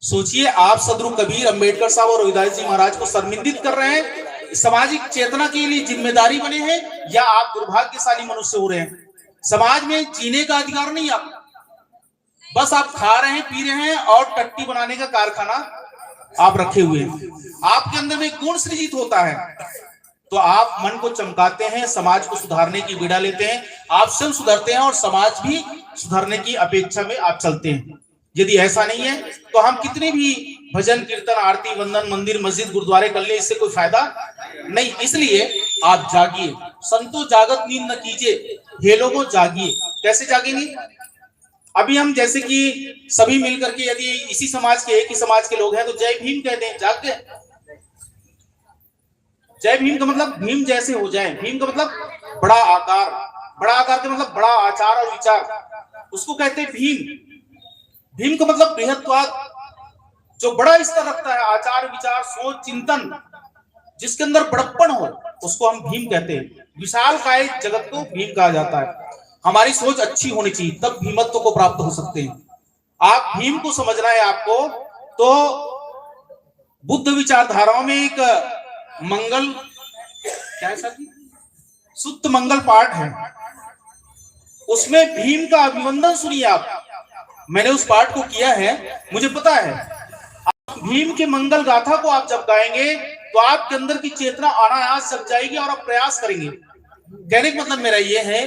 सोचिए, आप सदगुरु कबीर, अंबेडकर साहब और रविदास जी महाराज को शर्मिंदित कर रहे हैं, सामाजिक चेतना के लिए जिम्मेदारी बने हैं, या आप दुर्भाग्यशाली मनुष्य हो रहे हैं? समाज में जीने का अधिकार नहीं आप, बस आप खा रहे हैं, पी रहे हैं और टट्टी बनाने का कारखाना आप रखे हुए हैं। आपके अंदर में गुण सृजित होता है तो आप मन को चमकाते हैं, समाज को सुधारने की बीड़ा लेते हैं, आप स्वयं सुधरते हैं और समाज भी सुधरने की अपेक्षा में आप चलते हैं। यदि ऐसा नहीं है तो हम कितने भी भजन कीर्तन आरती वंदन मंदिर मस्जिद गुरुद्वारे कर ले, इससे कोई फायदा नहीं। इसलिए आप जागिए, संतो जागत नींद न कीजिए, हे लोगों जागिए। कैसे जागेंगे? अभी हम जैसे कि सभी मिलकर के यदि इसी समाज के, एक ही समाज के लोग हैं तो जय भीम कहते हैं, जाग गए। जय भीम का मतलब भीम जैसे हो जाए, भीम का मतलब बड़ा आकार, बड़ा आकार का मतलब बड़ा आचार और विचार, उसको कहते हैं भीम। भीम का मतलब बृहत्वाद, जो बड़ा स्तर रखता है, आचार विचार सोच चिंतन, जिसके अंदर बड़प्पन हो, उसको हम भीम कहते हैं। विशाल काय जगत को भीम कहा जाता है। हमारी सोच अच्छी होनी चाहिए, तब भीमत्व को प्राप्त हो सकते हैं। आप भीम को समझना है आपको, तो बुद्ध विचारधाराओं में एक मंगल, क्या है सर, सुत्त मंगल पाठ है, उसमें भीम का अभिवंदन सुनिए आप। मैंने उस पाठ को किया है, मुझे पता है। आप भीम के मंगल गाथा को आप जब गाएंगे तो आपके अंदर की चेतना अनायास जग जाएगी और आप प्रयास करेंगे। कहने का मतलब मेरा यह है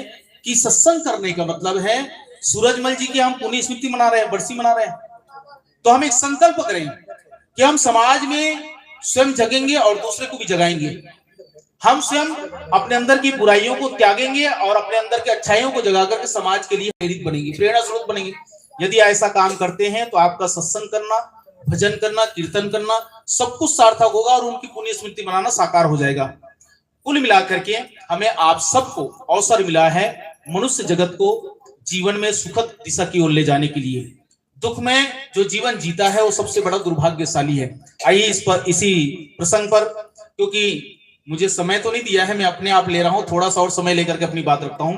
कि सत्संग करने का मतलब है, सूरजमल जी की हम पुण्य स्मृति मना रहे हैं, बरसी मना रहे हैं, तो हम एक संकल्प करें कि हम समाज में स्वयं जगेंगे और दूसरे को भी जगाएंगे। हम स्वयं अपने अंदर की बुराइयों को त्यागेंगे और अपने अंदर की अच्छाइयों को जगा करके समाज के लिए प्रेरित बनेंगे, प्रेरणा स्रोत बनेंगे। यदि ऐसा काम करते हैं तो आपका सत्संग करना, भजन करना, कीर्तन करना सब कुछ सार्थक होगा और उनकी पुण्य स्मृति मनाना साकार हो जाएगा। कुल मिलाकर के हमें आप सबको अवसर मिला है मनुष्य जगत को जीवन में सुखद दिशा की ओर ले जाने के लिए। दुख में जो जीवन जीता है वो सबसे बड़ा दुर्भाग्यशाली है। आइए इसी प्रसंग पर, क्योंकि मुझे समय तो नहीं दिया है, मैं अपने आप ले रहा हूं, थोड़ा सा और समय लेकर के अपनी बात रखता हूं।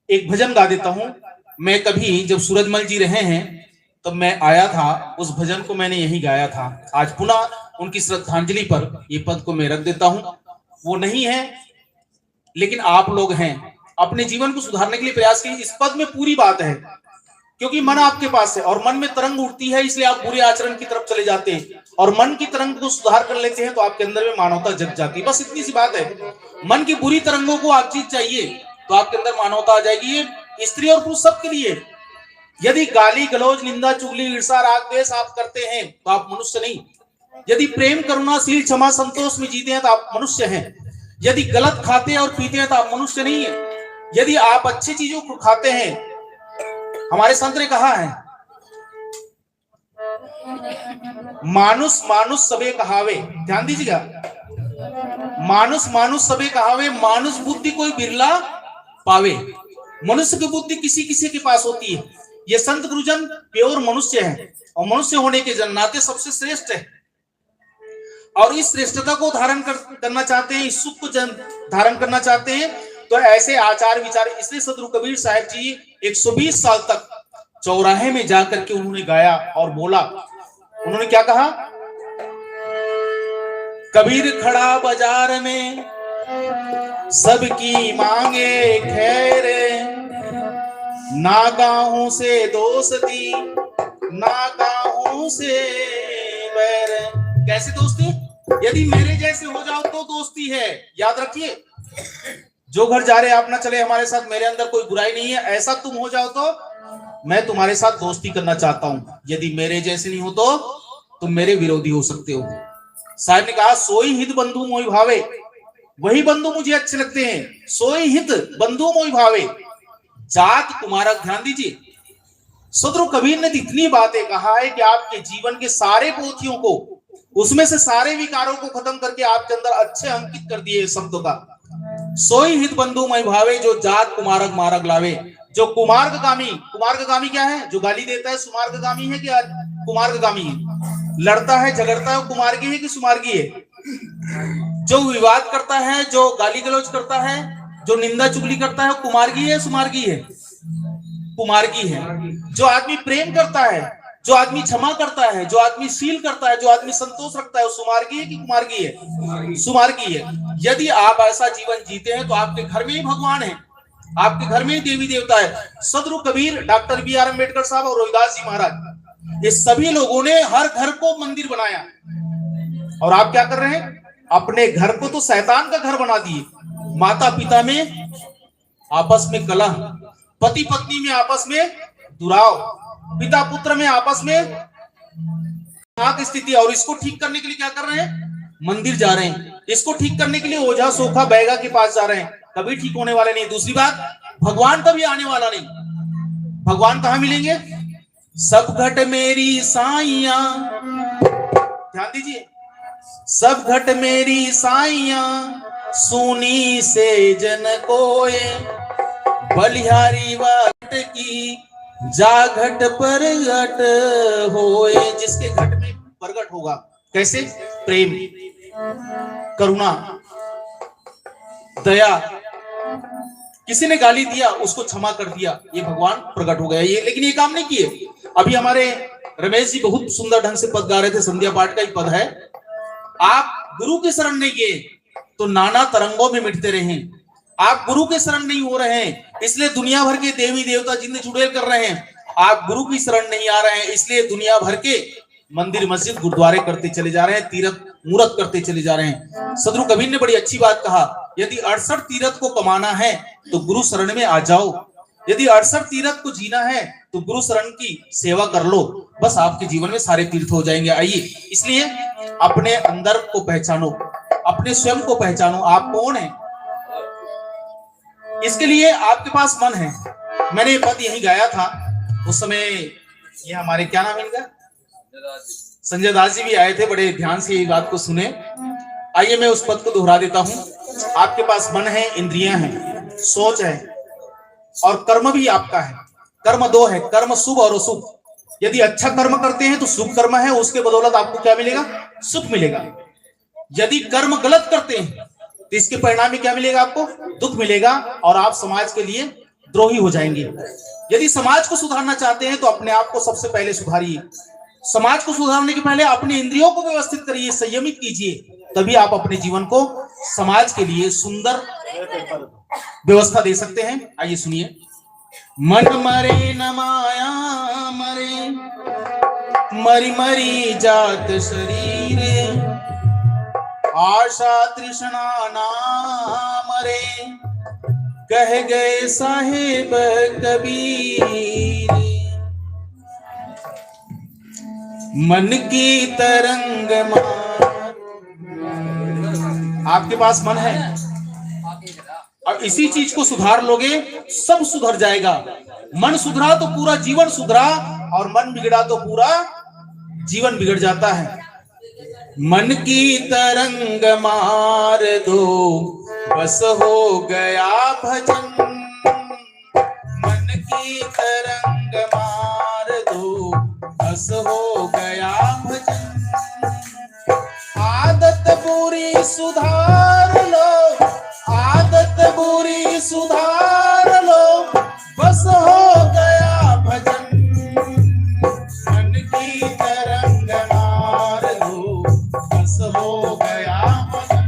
एक भजन गा देता हूं। मैं कभी जब सूरजमल जी रहे हैं तब मैं आया था, उस भजन को मैंने यही गाया था। आज पुनः उनकी श्रद्धांजलि पर ये पद को मैं रख देता हूं। वो नहीं है लेकिन आप लोग हैं, अपने जीवन को सुधारने के लिए प्रयास कीजिए। इस पद में पूरी बात है, क्योंकि मन आपके पास है और मन में तरंग उठती है, इसलिए आप बुरे आचरण की तरफ चले जाते हैं और मन की तरंग को सुधार कर लेते हैं तो आपके अंदर में मानवता जग जाती है। बस इतनी सी बात है। मन की बुरी तरंगों को आप जीत चाहिए तो आपके अंदर मानवता आ जाएगी। ये स्त्री और पुरुष सबके लिए। यदि गाली गलौज निंदा चुगली ईर्षा राग द्वेष आप करते हैं तो आप मनुष्य नहीं। यदि प्रेम करुणाशील क्षमा संतोष में जीते हैं तो आप मनुष्य हैं। यदि गलत खाते हैं और पीते हैं तो आप मनुष्य नहीं है। यदि आप अच्छी चीजों को खाते हैं, हमारे संत ने कहा है, मानुष मानुष सबे कहावे, ध्यान दीजिएगा, मानुष मानुष सबे कहावे, मानुष बुद्धि कोई बिरला पावे। मनुष्य की बुद्धि किसी किसी के पास होती है। ये संत गुरुजन प्योर मनुष्य है और मनुष्य होने के नाते सबसे श्रेष्ठ है और इस श्रेष्ठता को धारण करना चाहते हैं, इस सुख को धारण करना चाहते हैं, तो ऐसे आचार विचार। इसलिए सदगुरु कबीर साहब जी 120 साल तक चौराहे में जाकर के उन्होंने गाया और बोला। उन्होंने क्या कहा? कबीर खड़ा बाजार में सबकी मांगे खैर, ना गाहों से दोस्ती ना गाहों से बैर। कैसे दोस्ती? यदि मेरे जैसे हो जाओ तो दोस्ती है। याद रखिए, जो घर जा रहे आप ना चले हमारे साथ, मेरे अंदर कोई बुराई नहीं है, ऐसा तुम हो जाओ तो मैं तुम्हारे साथ दोस्ती करना चाहता हूं। यदि मेरे जैसे नहीं हो तो तुम मेरे विरोधी हो सकते हो। साहब ने कहा, सोई हित बंधु मोहि भावे, वही बंधु मुझे अच्छे लगते हैं। सोई हित बंधु मोहि भावे, जात कुमारक। ध्यान दीजिए, सदगुरु कबीर ने इतनी बातें कहा है कि आपके जीवन के सारे पोथियों को, उसमें से सारे विकारों को खत्म करके आपके अंदर अच्छे अंकित कर दिए शब्दों का। सोई हित बंधु मैं भावे, जो जात कुमारक मार्ग लावे। जो कुमार्गगामी, कुमार्गगामी क्या है? जो गाली देता है सुमार्गगामी है कि कुमार्गगामी है? लड़ता है झगड़ता है, कुमार्गी है कि सुमार्गी है? जो विवाद करता है, जो गाली गलौज करता है, जो निंदा चुगली करता है, कुमार्गी है, सुमार्गी है? कुमार्गी है। जो आदमी प्रेम करता है, जो आदमी क्षमा करता है, जो आदमी शील करता है, जो आदमी संतोष रखता है, वो सुमार्गी है कि कुमार्गी है? सुमार्गी है। यदि आप ऐसा जीवन जीते हैं तो आपके घर में ही भगवान है, आपके घर में ही देवी देवता है। सदगुरु कबीर, डॉक्टर बी.आर. अम्बेडकर साहब और रोहिदास जी महाराज, ये सभी लोगों ने हर घर को मंदिर बनाया। और आप क्या कर रहे हैं? अपने घर को तो शैतान का घर बना दिए। माता पिता में आपस में कलह, पति पत्नी में आपस में दुराव, पिता पुत्र में आपस में स्थिति। और इसको ठीक करने के लिए क्या कर रहे हैं? मंदिर जा रहे हैं। इसको ठीक करने के लिए ओझा सोखा बैगा के पास जा रहे हैं। कभी ठीक होने वाले नहीं। दूसरी बात, भगवान कभी आने वाला नहीं। भगवान कहां मिलेंगे? सब घट मेरी साइया, ध्यान दीजिए, सब घट मेरी साइया, सुनी से जन कोय, बलिहारी वाट की जा घट पर घट होए। जिसके घट में प्रगट होगा, कैसे? प्रेम, करुणा, दया। किसी ने गाली दिया, उसको क्षमा कर दिया, ये भगवान प्रकट हो गया। ये लेकिन ये काम नहीं किए। अभी हमारे रमेश जी बहुत सुंदर ढंग से पद गा रहे थे, संध्या पाठ का ही पद है। आप गुरु के शरण नहीं गए तो नाना तरंगों में मिटते रहे। आप गुरु के शरण नहीं हो रहे हैं, इसलिए दुनिया भर के देवी देवता जिंदे चुड़ैल कर रहे हैं। आप गुरु की शरण नहीं आ रहे हैं, इसलिए दुनिया भर के मंदिर मस्जिद गुरुद्वारे करते चले जा रहे हैं, तीर्थ मूर्त करते चले जा रहे हैं। सदगुरु कबीर ने बड़ी अच्छी बात कहा, यदि 68 तीर्थ को कमाना है तो गुरु शरण में आ जाओ। यदि 68 तीर्थ को जीना है तो गुरु शरण की सेवा कर लो, बस आपके जीवन में सारे तीर्थ हो जाएंगे। आइए, इसलिए अपने अंदर को पहचानो, अपने स्वयं को पहचानो, आप कौन है। इसके लिए आपके पास मन है। मैंने ये पद यही गाया था उस समय। ये हमारे क्या नाम इनका, संजय दास जी भी आए थे, बड़े ध्यान से ये बात को सुने। आइए मैं उस पद को दोहरा देता हूं। आपके पास मन है, इंद्रियां हैं, सोच है और कर्म भी आपका है। कर्म दो है, कर्म शुभ और अशुभ। यदि अच्छा कर्म करते हैं तो शुभ कर्म है, उसके बदौलत आपको क्या मिलेगा? सुख मिलेगा। यदि कर्म गलत करते हैं तो इसके परिणाम में क्या मिलेगा? आपको दुख मिलेगा और आप समाज के लिए द्रोही हो जाएंगे। यदि समाज को सुधारना चाहते हैं तो अपने आप को सबसे पहले सुधारिए। समाज को सुधारने के पहले अपने इंद्रियों को व्यवस्थित करिए, संयमित कीजिए, तभी आप अपने जीवन को समाज के लिए सुंदर व्यवस्था दे सकते हैं। आइए सुनिए। मन मरे न माया मरे, मरी मरी जात शरीर, आशा तृष्णा ना मरे, कह गए साहिब कबीर। मन की तरंग मार, आपके पास मन है और इसी चीज को सुधार लोगे, सब सुधर जाएगा। मन सुधरा तो पूरा जीवन सुधरा, और मन बिगड़ा तो पूरा जीवन बिगड़ जाता है। मन की तरंग मार दो, बस हो गया भजन। मन की तरंग मार दो, बस हो गया भजन। आदत बुरी सुधार लो, आदत बुरी सुधार लो, बस हो गया भजन। मन की तरंग मार दो, बस हो गया भजन।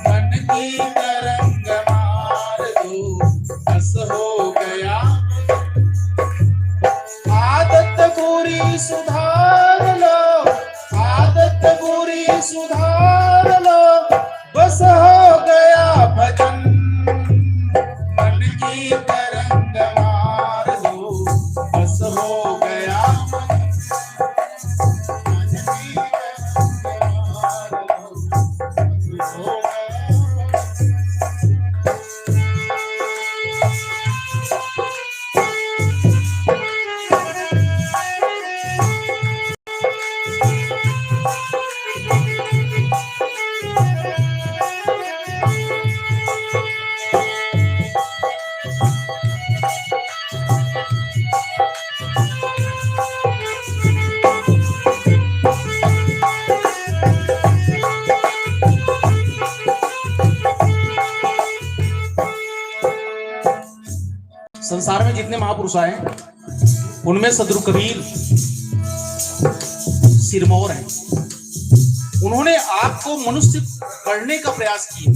मन की तरंग मार दो, बस हो गया। आदत बुरी सुधार लो, आदत बुरी सुधार लो, बस हो गया भजन। मन की तरंग मार दो, बस हो गया संसार में जितने महापुरुष आए उनमें सदगुरु कबीर सिरमौर हैं। उन्होंने आपको मनुष्य करने का प्रयास किया।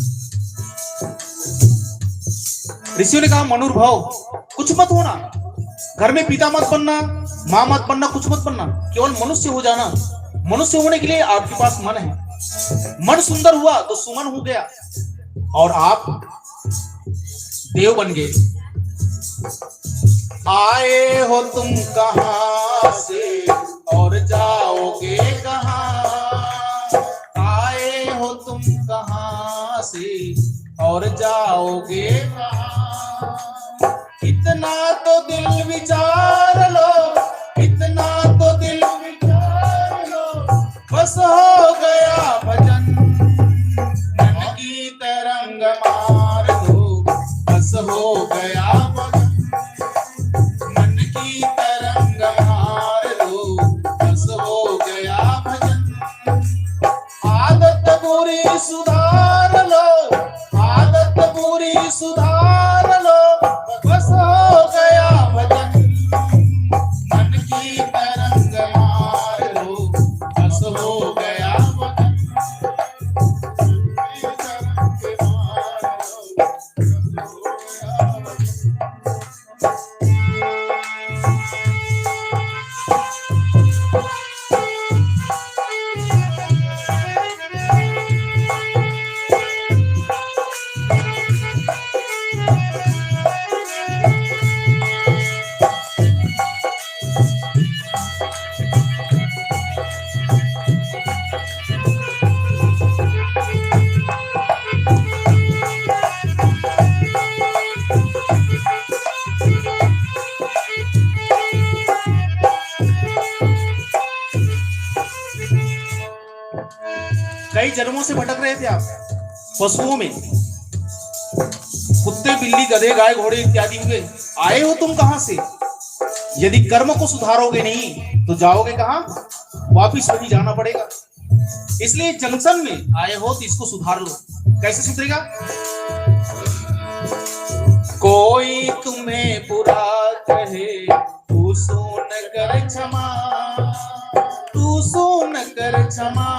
ऋषियों ने कहा मनुर्भव, कुछ मत होना, घर में पिता मत बनना, मां मत बनना, कुछ मत बनना, केवल मनुष्य हो जाना। मनुष्य होने के लिए आपके पास मन है, मन सुंदर हुआ तो सुमन हो गया और आप देव बन गए। आए हो तुम कहां से और जाओगे कहां, आए हो तुम कहां से और जाओगे कहां। इतना तो दिल विचार लो, इतना तो दिल विचार लो, बस हो गया भजन। मन की तरंग मार दो, बस हो गया भजन। मन की तरंग मार दो, बस हो गया भजन। आदत बुरी सुधार लो, आदत बुरी सुधार लो, बस हो गया भजन। मन की तरंग मार लो, बस हो गया भजन। कई जन्मों से भटक रहे थे आप पशुओं में, कुत्ते बिल्ली गधे गाय घोड़े इत्यादि हुए। आए हो तुम कहां से? यदि कर्म को सुधारोगे नहीं तो जाओगे कहां? वापिस वही जाना पड़ेगा। इसलिए जंक्शन में आए हो तो इसको सुधार लो। कैसे सुधरेगा? कोई तुम्हें बुरा कहे तू सुन कर क्षमा, तू सुन कर क्षमा।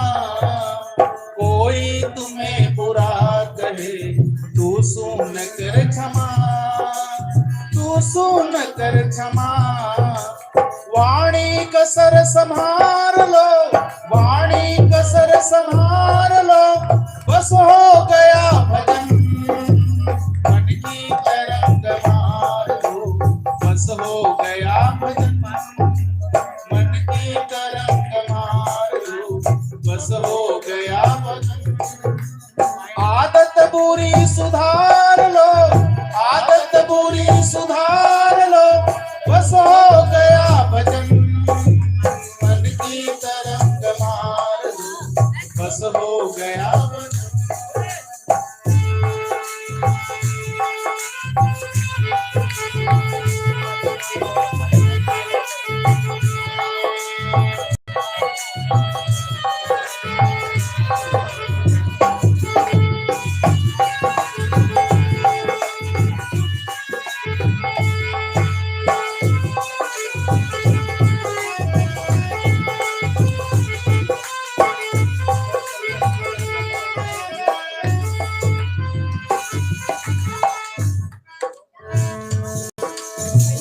कोई तुम्हें बुरा कहे तू सुन कर क्षमा, तू सुन कर क्षमा। वाणी कसर संभार लो, वाणी कसर संभार लो, बस हो गया भजन। मन की तरंग मार दो, बस हो गया भजन। मन की तरंग मार दो, बस हो गया भजन। आदत बुरी सुधार लो, आदत बुरी सुधार लो, बस हो गया भजन। मन की तरंग मार दो, बस हो गया भजन।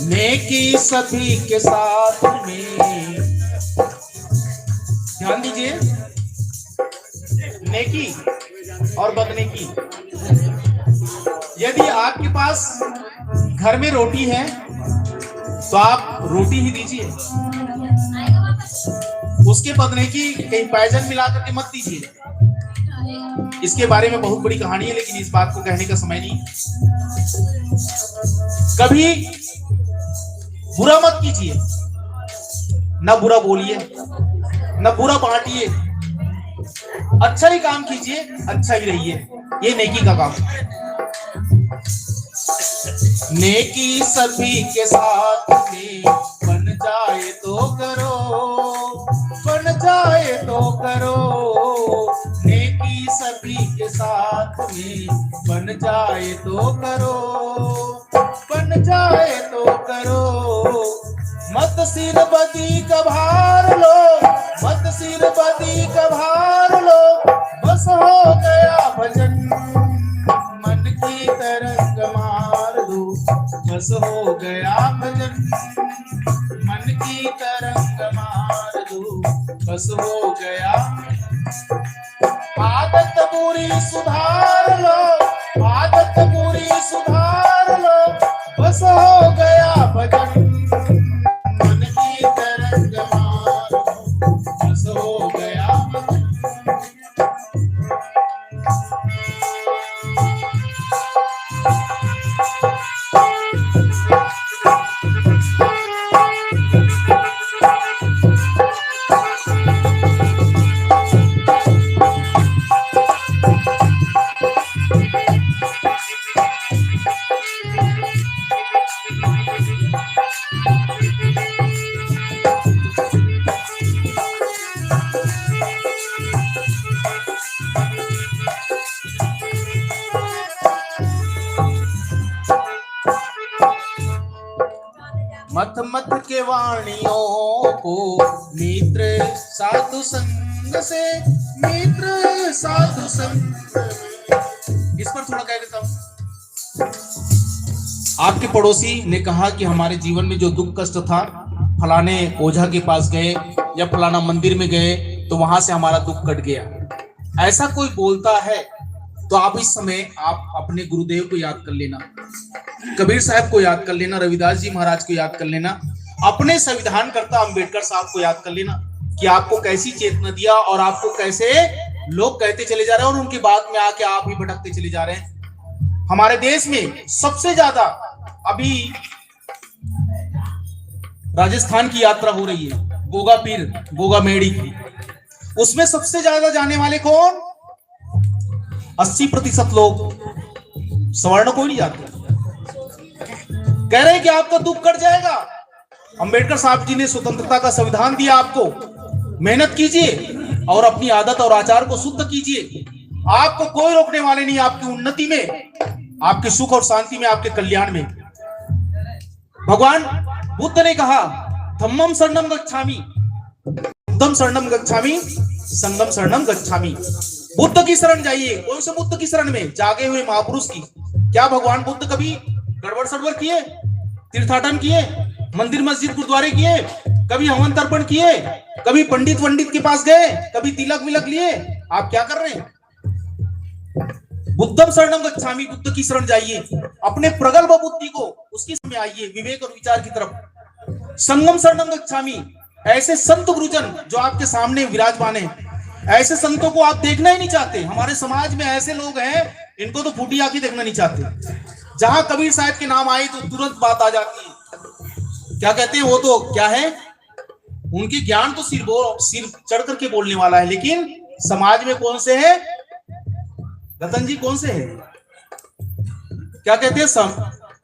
नेकी सभी के साथ में, ध्यान दीजिए, नेकी और बदनेकी। यदि आपके पास घर में रोटी है तो आप रोटी ही दीजिए, उसके बदनेकी कहीं पैजन मिला करके मत दीजिए। इसके बारे में बहुत बड़ी कहानी है, लेकिन इस बात को कहने का समय नहीं। कभी बुरा मत कीजिए, ना बुरा बोलिए, ना बुरा बांटिए, अच्छा ही काम कीजिए, अच्छा ही रहिए। ये नेकी का काम है। नेकी सभी के साथ में, बन जाए तो करो, बन जाए तो करो। नेकी सभी के साथ में, बन जाए तो करो। बन जाए तो करो, मत सिर बदी का भार लो, मत सिर बदी का भार लो, बस हो गया भजन, मन की तरंग मार दो, बस हो गया भजन, मन की तरंग मार दो, बस हो गया। आदत बुरी सुधार लो, आदत बुरी सुधार लो, बस हो गया भजन, मन की तरंग मार दो, बस हो गया भजन। मथ मथ के वाणियों को मित्र साधु संग से, मित्र साधु संग। इस पर थोड़ा कह देता हूं। आपके पड़ोसी ने कहा कि हमारे जीवन में जो दुख कष्ट था, फलाने ओझा के पास गए या फलाना मंदिर में गए तो वहां से हमारा दुख कट गया। ऐसा कोई बोलता है तो आप इस समय आप अपने गुरुदेव को याद कर लेना, कबीर साहब को याद कर लेना, रविदास जी महाराज को याद कर लेना, अपने संविधानकर्ता अंबेडकर साहब को याद कर लेना कि आपको कैसी चेतना दिया और आपको कैसे लोग कहते चले जा रहे हैं और उनके बाद में आके आप ही भटकते चले जा रहे हैं। हमारे देश में सबसे ज्यादा अभी राजस्थान की यात्रा हो रही है, गोगा पीर गोगा मेड़ी की, उसमें सबसे ज्यादा जाने वाले कौन? 80% लोग, सवर्ण कोई नहीं जाते। कह रहे हैं कि आपका दुख कट जाएगा। अंबेडकर साहब जी ने स्वतंत्रता का संविधान दिया आपको, मेहनत कीजिए और अपनी आदत और आचार को शुद्ध कीजिए। आपको कोई रोकने वाले नहीं, आपकी उन्नति में, आपके सुख और शांति में, आपके कल्याण में। भगवान बुद्ध ने कहा धम्मम शरणम गच्छामि, बुद्धम शरणम गच्छामि, संगम शरणम गच्छामि। बुद्ध की शरण जाइए। कौन से बुद्ध की शरण में? जागे हुए महापुरुष की। क्या भगवान बुद्ध कभी गड़बड़ सड़बड़ किए? तीर्थाटन किए? मंदिर मस्जिद गुरुद्वारे किए? कभी हवन तर्पण किए? कभी पंडित वंडित के पास गए? कभी तिलक विलक लिए? आप क्या कर रहे हैं? बुद्धम शरणम गच्छामि, बुद्ध की शरण जाइए। अपने प्रगल्भ बुद्धि को उसकी में आइए, विवेक और विचार की तरफ। संगम शरणम गच्छामि, ऐसे संत गुरुजन जो आपके सामने विराजमान है, ऐसे संतों को आप देखना ही नहीं चाहते। हमारे समाज में ऐसे लोग हैं, इनको तो फूटी आंखें देखना नहीं चाहते। जहां कबीर साहब के नाम आए तो तुरंत बात आ जाती है। क्या कहते हैं वो तो क्या है, उनके ज्ञान तो सिर चढ़ करके बोलने वाला है, लेकिन समाज में कौन से है? रतन जी कौन से है? क्या कहते हैं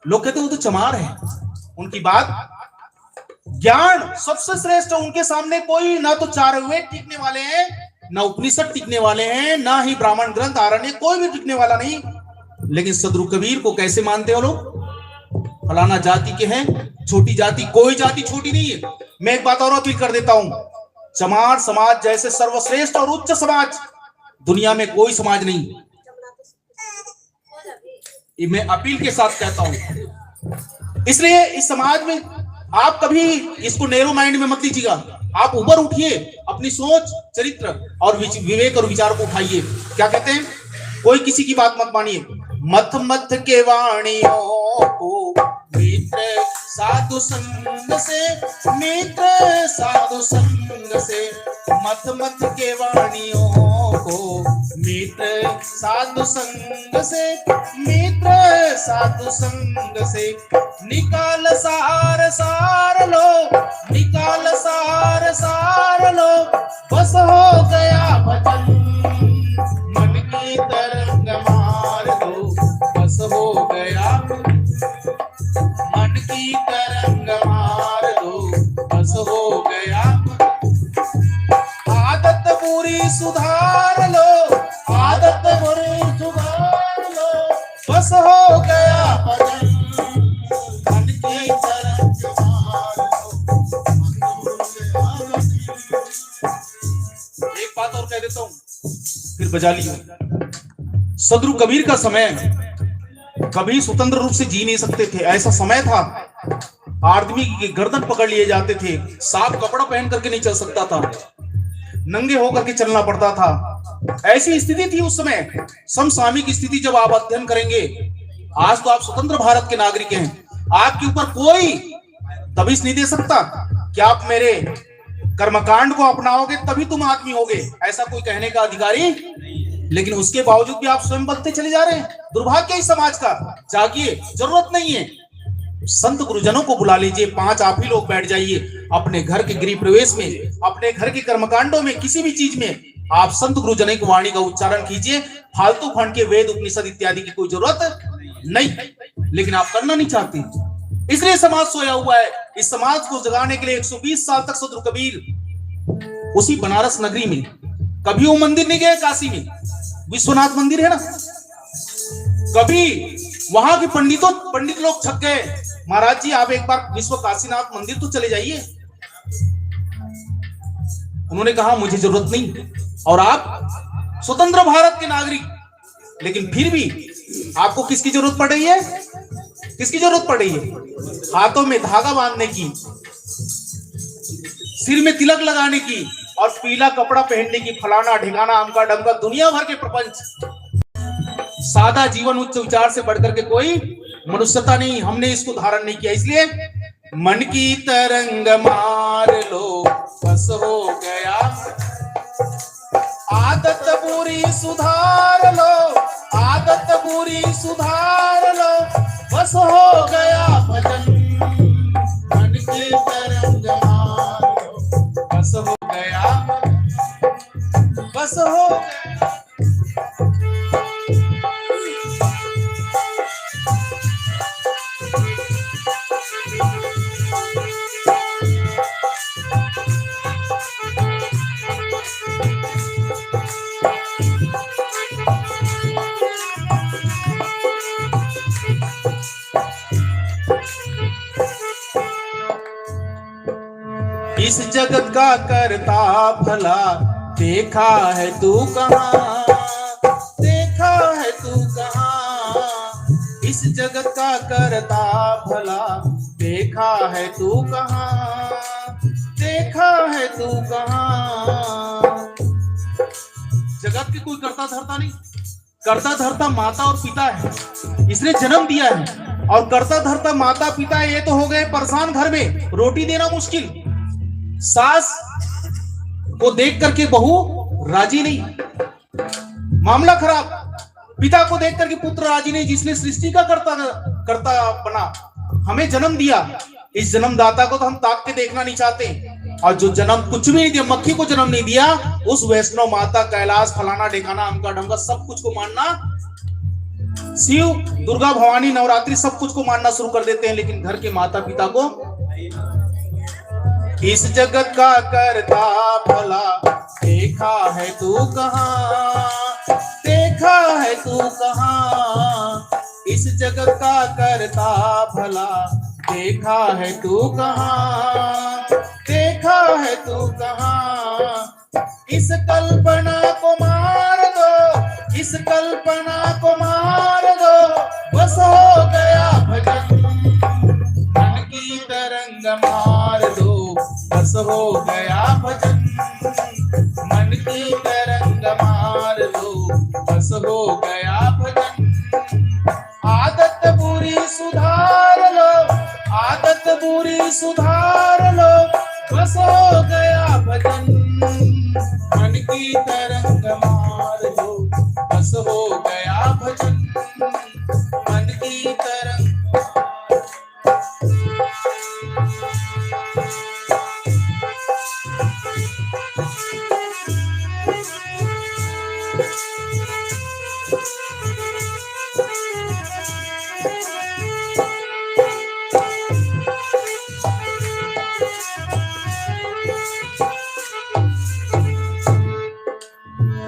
लोग कहते हैं वो तो चमार है। उनकी बात, ज्ञान सबसे श्रेष्ठ, उनके सामने कोई ना तो चार वेद टिकने वाले हैं, ना उपनिषद टिकने वाले हैं, ना ही ब्राह्मण ग्रंथ आरण्य, कोई भी टिकने वाला नहीं। लेकिन सदगुरु कबीर को कैसे मानते हो लोग? फलाना जाति के हैं, छोटी जाति। कोई जाति छोटी नहीं है। मैं एक बात और अपील कर देता हूं, चमार समाज जैसे सर्वश्रेष्ठ और उच्च समाज दुनिया में कोई समाज नहीं। ये मैं अपील के साथ कहता हूं। इसलिए इस समाज में आप कभी इसको नैरो माइंड में मत लीजिएगा। आप ऊपर उठिए, अपनी सोच, चरित्र और विवेक और विचार को उठाइए। क्या कहते हैं? कोई किसी की बात मत मानिए। मथ मथ के वाणियों को मित्र साधु संग से, मित्र साधु संग से, मथ मथ के वाणियों को मित्र साधु संग से, मित्र साधु संग से, निकाल सार सार लो, निकाल सार सार लो, बस हो गया भजन, मन की तरंग मार दो, बस हो गया, मन की तरंग मार दो, बस हो गया। आदत बुरी सुधार लो, आदत बुरी सुधार लो, बस हो गया भजन, बजा लिया। सदगुरु कबीर का समय कभी स्वतंत्र रूप से जी नहीं सकते थे। ऐसा समय था आदमी की गर्दन पकड़ लिए जाते थे, साफ कपड़ा पहन करके नहीं चल सकता था, नंगे होकर के चलना पड़ता था। ऐसी स्थिति थी उस समय, समसामयिक स्थिति। जब आप अध्ययन करेंगे, आज तो आप स्वतंत्र भारत के नागरिक हैं, आपके ऊपर कोई दबिश नहीं दे सकता कि आप मेरे कर्मकांड को अपनाओगे तभी तुम आदमी होगे, ऐसा कोई कहने का अधिकारी। लेकिन उसके बावजूद भी आप स्वयं बढ़ते चले जा रहे हैं। दुर्भाग्य इस समाज का। जागिए, जरूरत नहीं है। संत गुरुजनों को बुला लीजिए, 5 आप ही लोग बैठ जाइए अपने घर के गृह प्रवेश में, अपने घर के कर्मकांडों में, किसी भी चीज में आप संत गुरुजनों की वाणी का उच्चारण कीजिए। फालतू फंड के वेद उपनिषद इत्यादि की कोई जरूरत नहीं, लेकिन आप करना नहीं चाहते, इसलिए समाज सोया हुआ है। इस समाज को जगाने के लिए 120 साल तक सदगुरु कबीर उसी बनारस नगरी में, कभी वो मंदिर नहीं गए, काशी में विश्वनाथ मंदिर है ना, कभी वहां के पंडित लोग छक गए, महाराज जी आप एक बार विश्व काशीनाथ मंदिर तो चले जाइए। उन्होंने कहा मुझे जरूरत नहीं, और आप स्वतंत्र भारत के नागरिक, लेकिन फिर भी आपको किसकी जरूरत पड़ रही है? किसकी जरूरत पड़ रही है? हाथों में धागा बांधने की, सिर में तिलक लगाने की और पीला कपड़ा पहनने की, फलाना ढिकाना अमका डमका, दुनिया भर के प्रपंच। सादा जीवन उच्च विचार से बढ़कर के कोई मनुष्यता नहीं। हमने इसको धारण नहीं किया, इसलिए मन की तरंग मार लो बस हो गया, आदत बुरी सुधार लो, आदत बुरी सुधार लो, बस हो गया भजन। मन की तरंग मार लो बस हो गया, बस हो गया। इस जगत का करता भला देखा है तू कहाँ, देखा है तू कहाँ। इस जगत का करता भला देखा है तू कहाँ, देखा है तू कहाँ। जगत के कोई करता धरता नहीं, करता धरता माता और पिता है, इसने जन्म दिया है। और करता धरता माता पिता ये तो हो गए परेशान, घर में रोटी देना मुश्किल, सास को देख करके बहू राजी नहीं, मामला खराब। पिता को देख करके पुत्र राजी नहीं, जिसने सृष्टि का करता बना, हमें जन्म दिया। इस जन्मदाता को तो हम ताक के देखना नहीं चाहते। और जो जन्म कुछ भी नहीं दिया, मक्खी को जन्म नहीं दिया, उस वैष्णव माता कैलाश फलाना ढेकाना अमका ढमका सब कुछ को मानना, शिव दुर्गा भवानी नवरात्रि सब कुछ को मानना शुरू कर देते हैं, लेकिन घर के माता पिता को। इस जगत का करता भला देखा है तू कहाँ, देखा है तू कहाँ। इस जगत का करता भला देखा है तू कहाँ, देखा है तू कहाँ। इस कल्पना को मार दो, इस कल्पना को मार दो, बस हो गया भजन। मन की तरंग मार दो बस हो गया भजन। मन की तरंग मार दो बस हो गया भजन। आदत बुरी सुधार लो, आदत बुरी सुधार लो, बस हो गया भजन। मन की तरंग मार दो बस हो गया भजन। मन की तरंग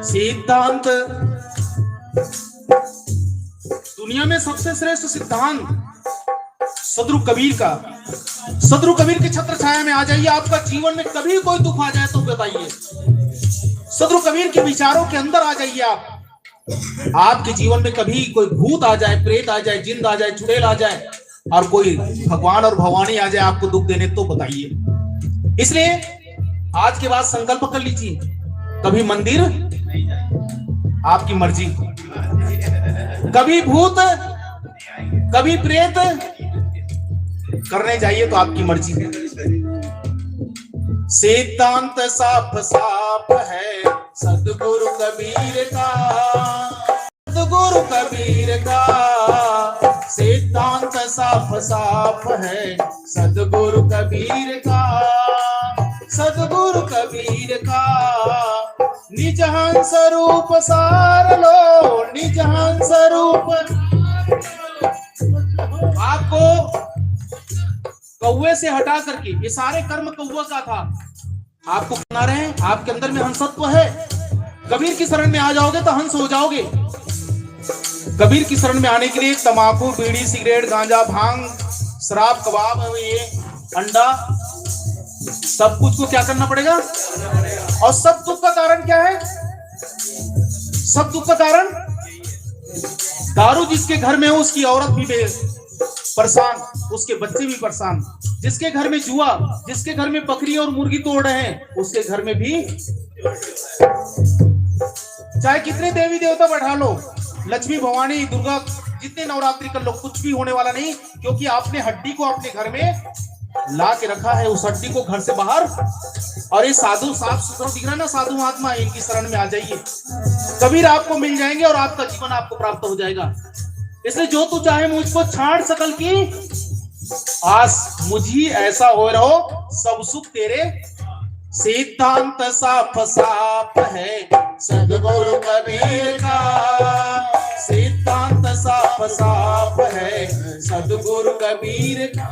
सिद्धांत, दुनिया में सबसे श्रेष्ठ सिद्धांत सदगुरु कबीर का। सदगुरु कबीर की छत्र छाया में आ जाइए, आपका जीवन में कभी कोई दुख आ जाए तो बताइए, सदगुरु कबीर के विचारों के अंदर आ जाइए आप। आपके जीवन में कभी कोई भूत आ जाए, प्रेत आ जाए, जिंद आ जाए, चुड़ैल आ जाए और कोई भगवान और भवानी आ जाए आपको दुख देने, तो बताइए। इसलिए आज के बाद संकल्प कर लीजिए, कभी मंदिर आपकी मर्जी, कभी भूत, कभी प्रेत करने जाइए तो आपकी मर्जी। सिद्धांत साफ साफ है सदगुरु कबीर का, सदगुरु कबीर का सिद्धांत साफ साफ है सदगुरु कबीर का, सदगुरु कबीर का। निज हंस रूप सार लो, निज हंस रूप। आपको कौवे से हटा करके, ये सारे कर्म कौवा का था, आपको बना रहे हैं, आपके अंदर में हंसत्व है। कबीर की शरण में आ जाओगे तो हंस हो जाओगे। कबीर की शरण में आने के लिए तंबाकू, बीड़ी, सिगरेट, गांजा, भांग, शराब, कबाब, ये अंडा, सब कुछ को क्या करना पड़ेगा। और सब दुख का कारण क्या है? सब दुख का कारण दारू। जिसके घर में हो उसकी औरत भी परेशान, उसके बच्चे भी परेशान। जिसके घर में जुआ, जिसके घर में बकरी और मुर्गी तोड़ रहे हैं, उसके घर में भी, चाहे कितने देवी देवता बैठा लो, लक्ष्मी, भवानी, दुर्गा, जितने नवरात्रि कर लो, कुछ भी होने वाला नहीं, क्योंकि आपने हड्डी को अपने घर में ला के रखा है, उस हड्डी को घर से बाहर। और ये साधु साफ सुथरा दिख रहा है ना, साधु महात्मा, इनकी शरण में आ जाइए, कबीर आपको मिल जाएंगे और आपका जीवन आपको प्राप्त हो जाएगा। इसलिए जो तू चाहे मुझको छाड़ सकल की आस, मुझी ऐसा हो रहो सब सुख तेरे। सिद्धांत साफ साफ है सदगुरु कबीर का, सिद्धांत साफ साफ है सदगुरु कबीर का।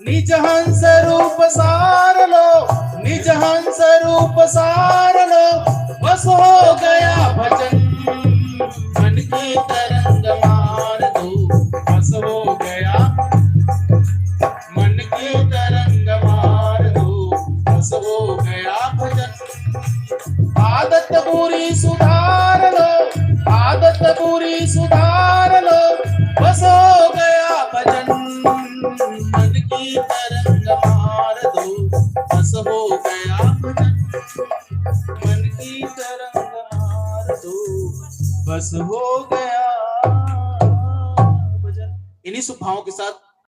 निज हंस रूप सार लो, निज हंस रूप सार लो, बस हो गया भजन, मन की तरंग मार दो, बस हो गया, मन की तरंग मार दो, बस हो गया भजन। आदत बुरी सुधार लो, आदत बुरी सुधार लो, बस हो गया भजन, मन की तरंग मार दो, बस हो गया भजन, मन की तरंग मार दो, बस हो गया भजन। इन्हीं शुभ भावों के साथ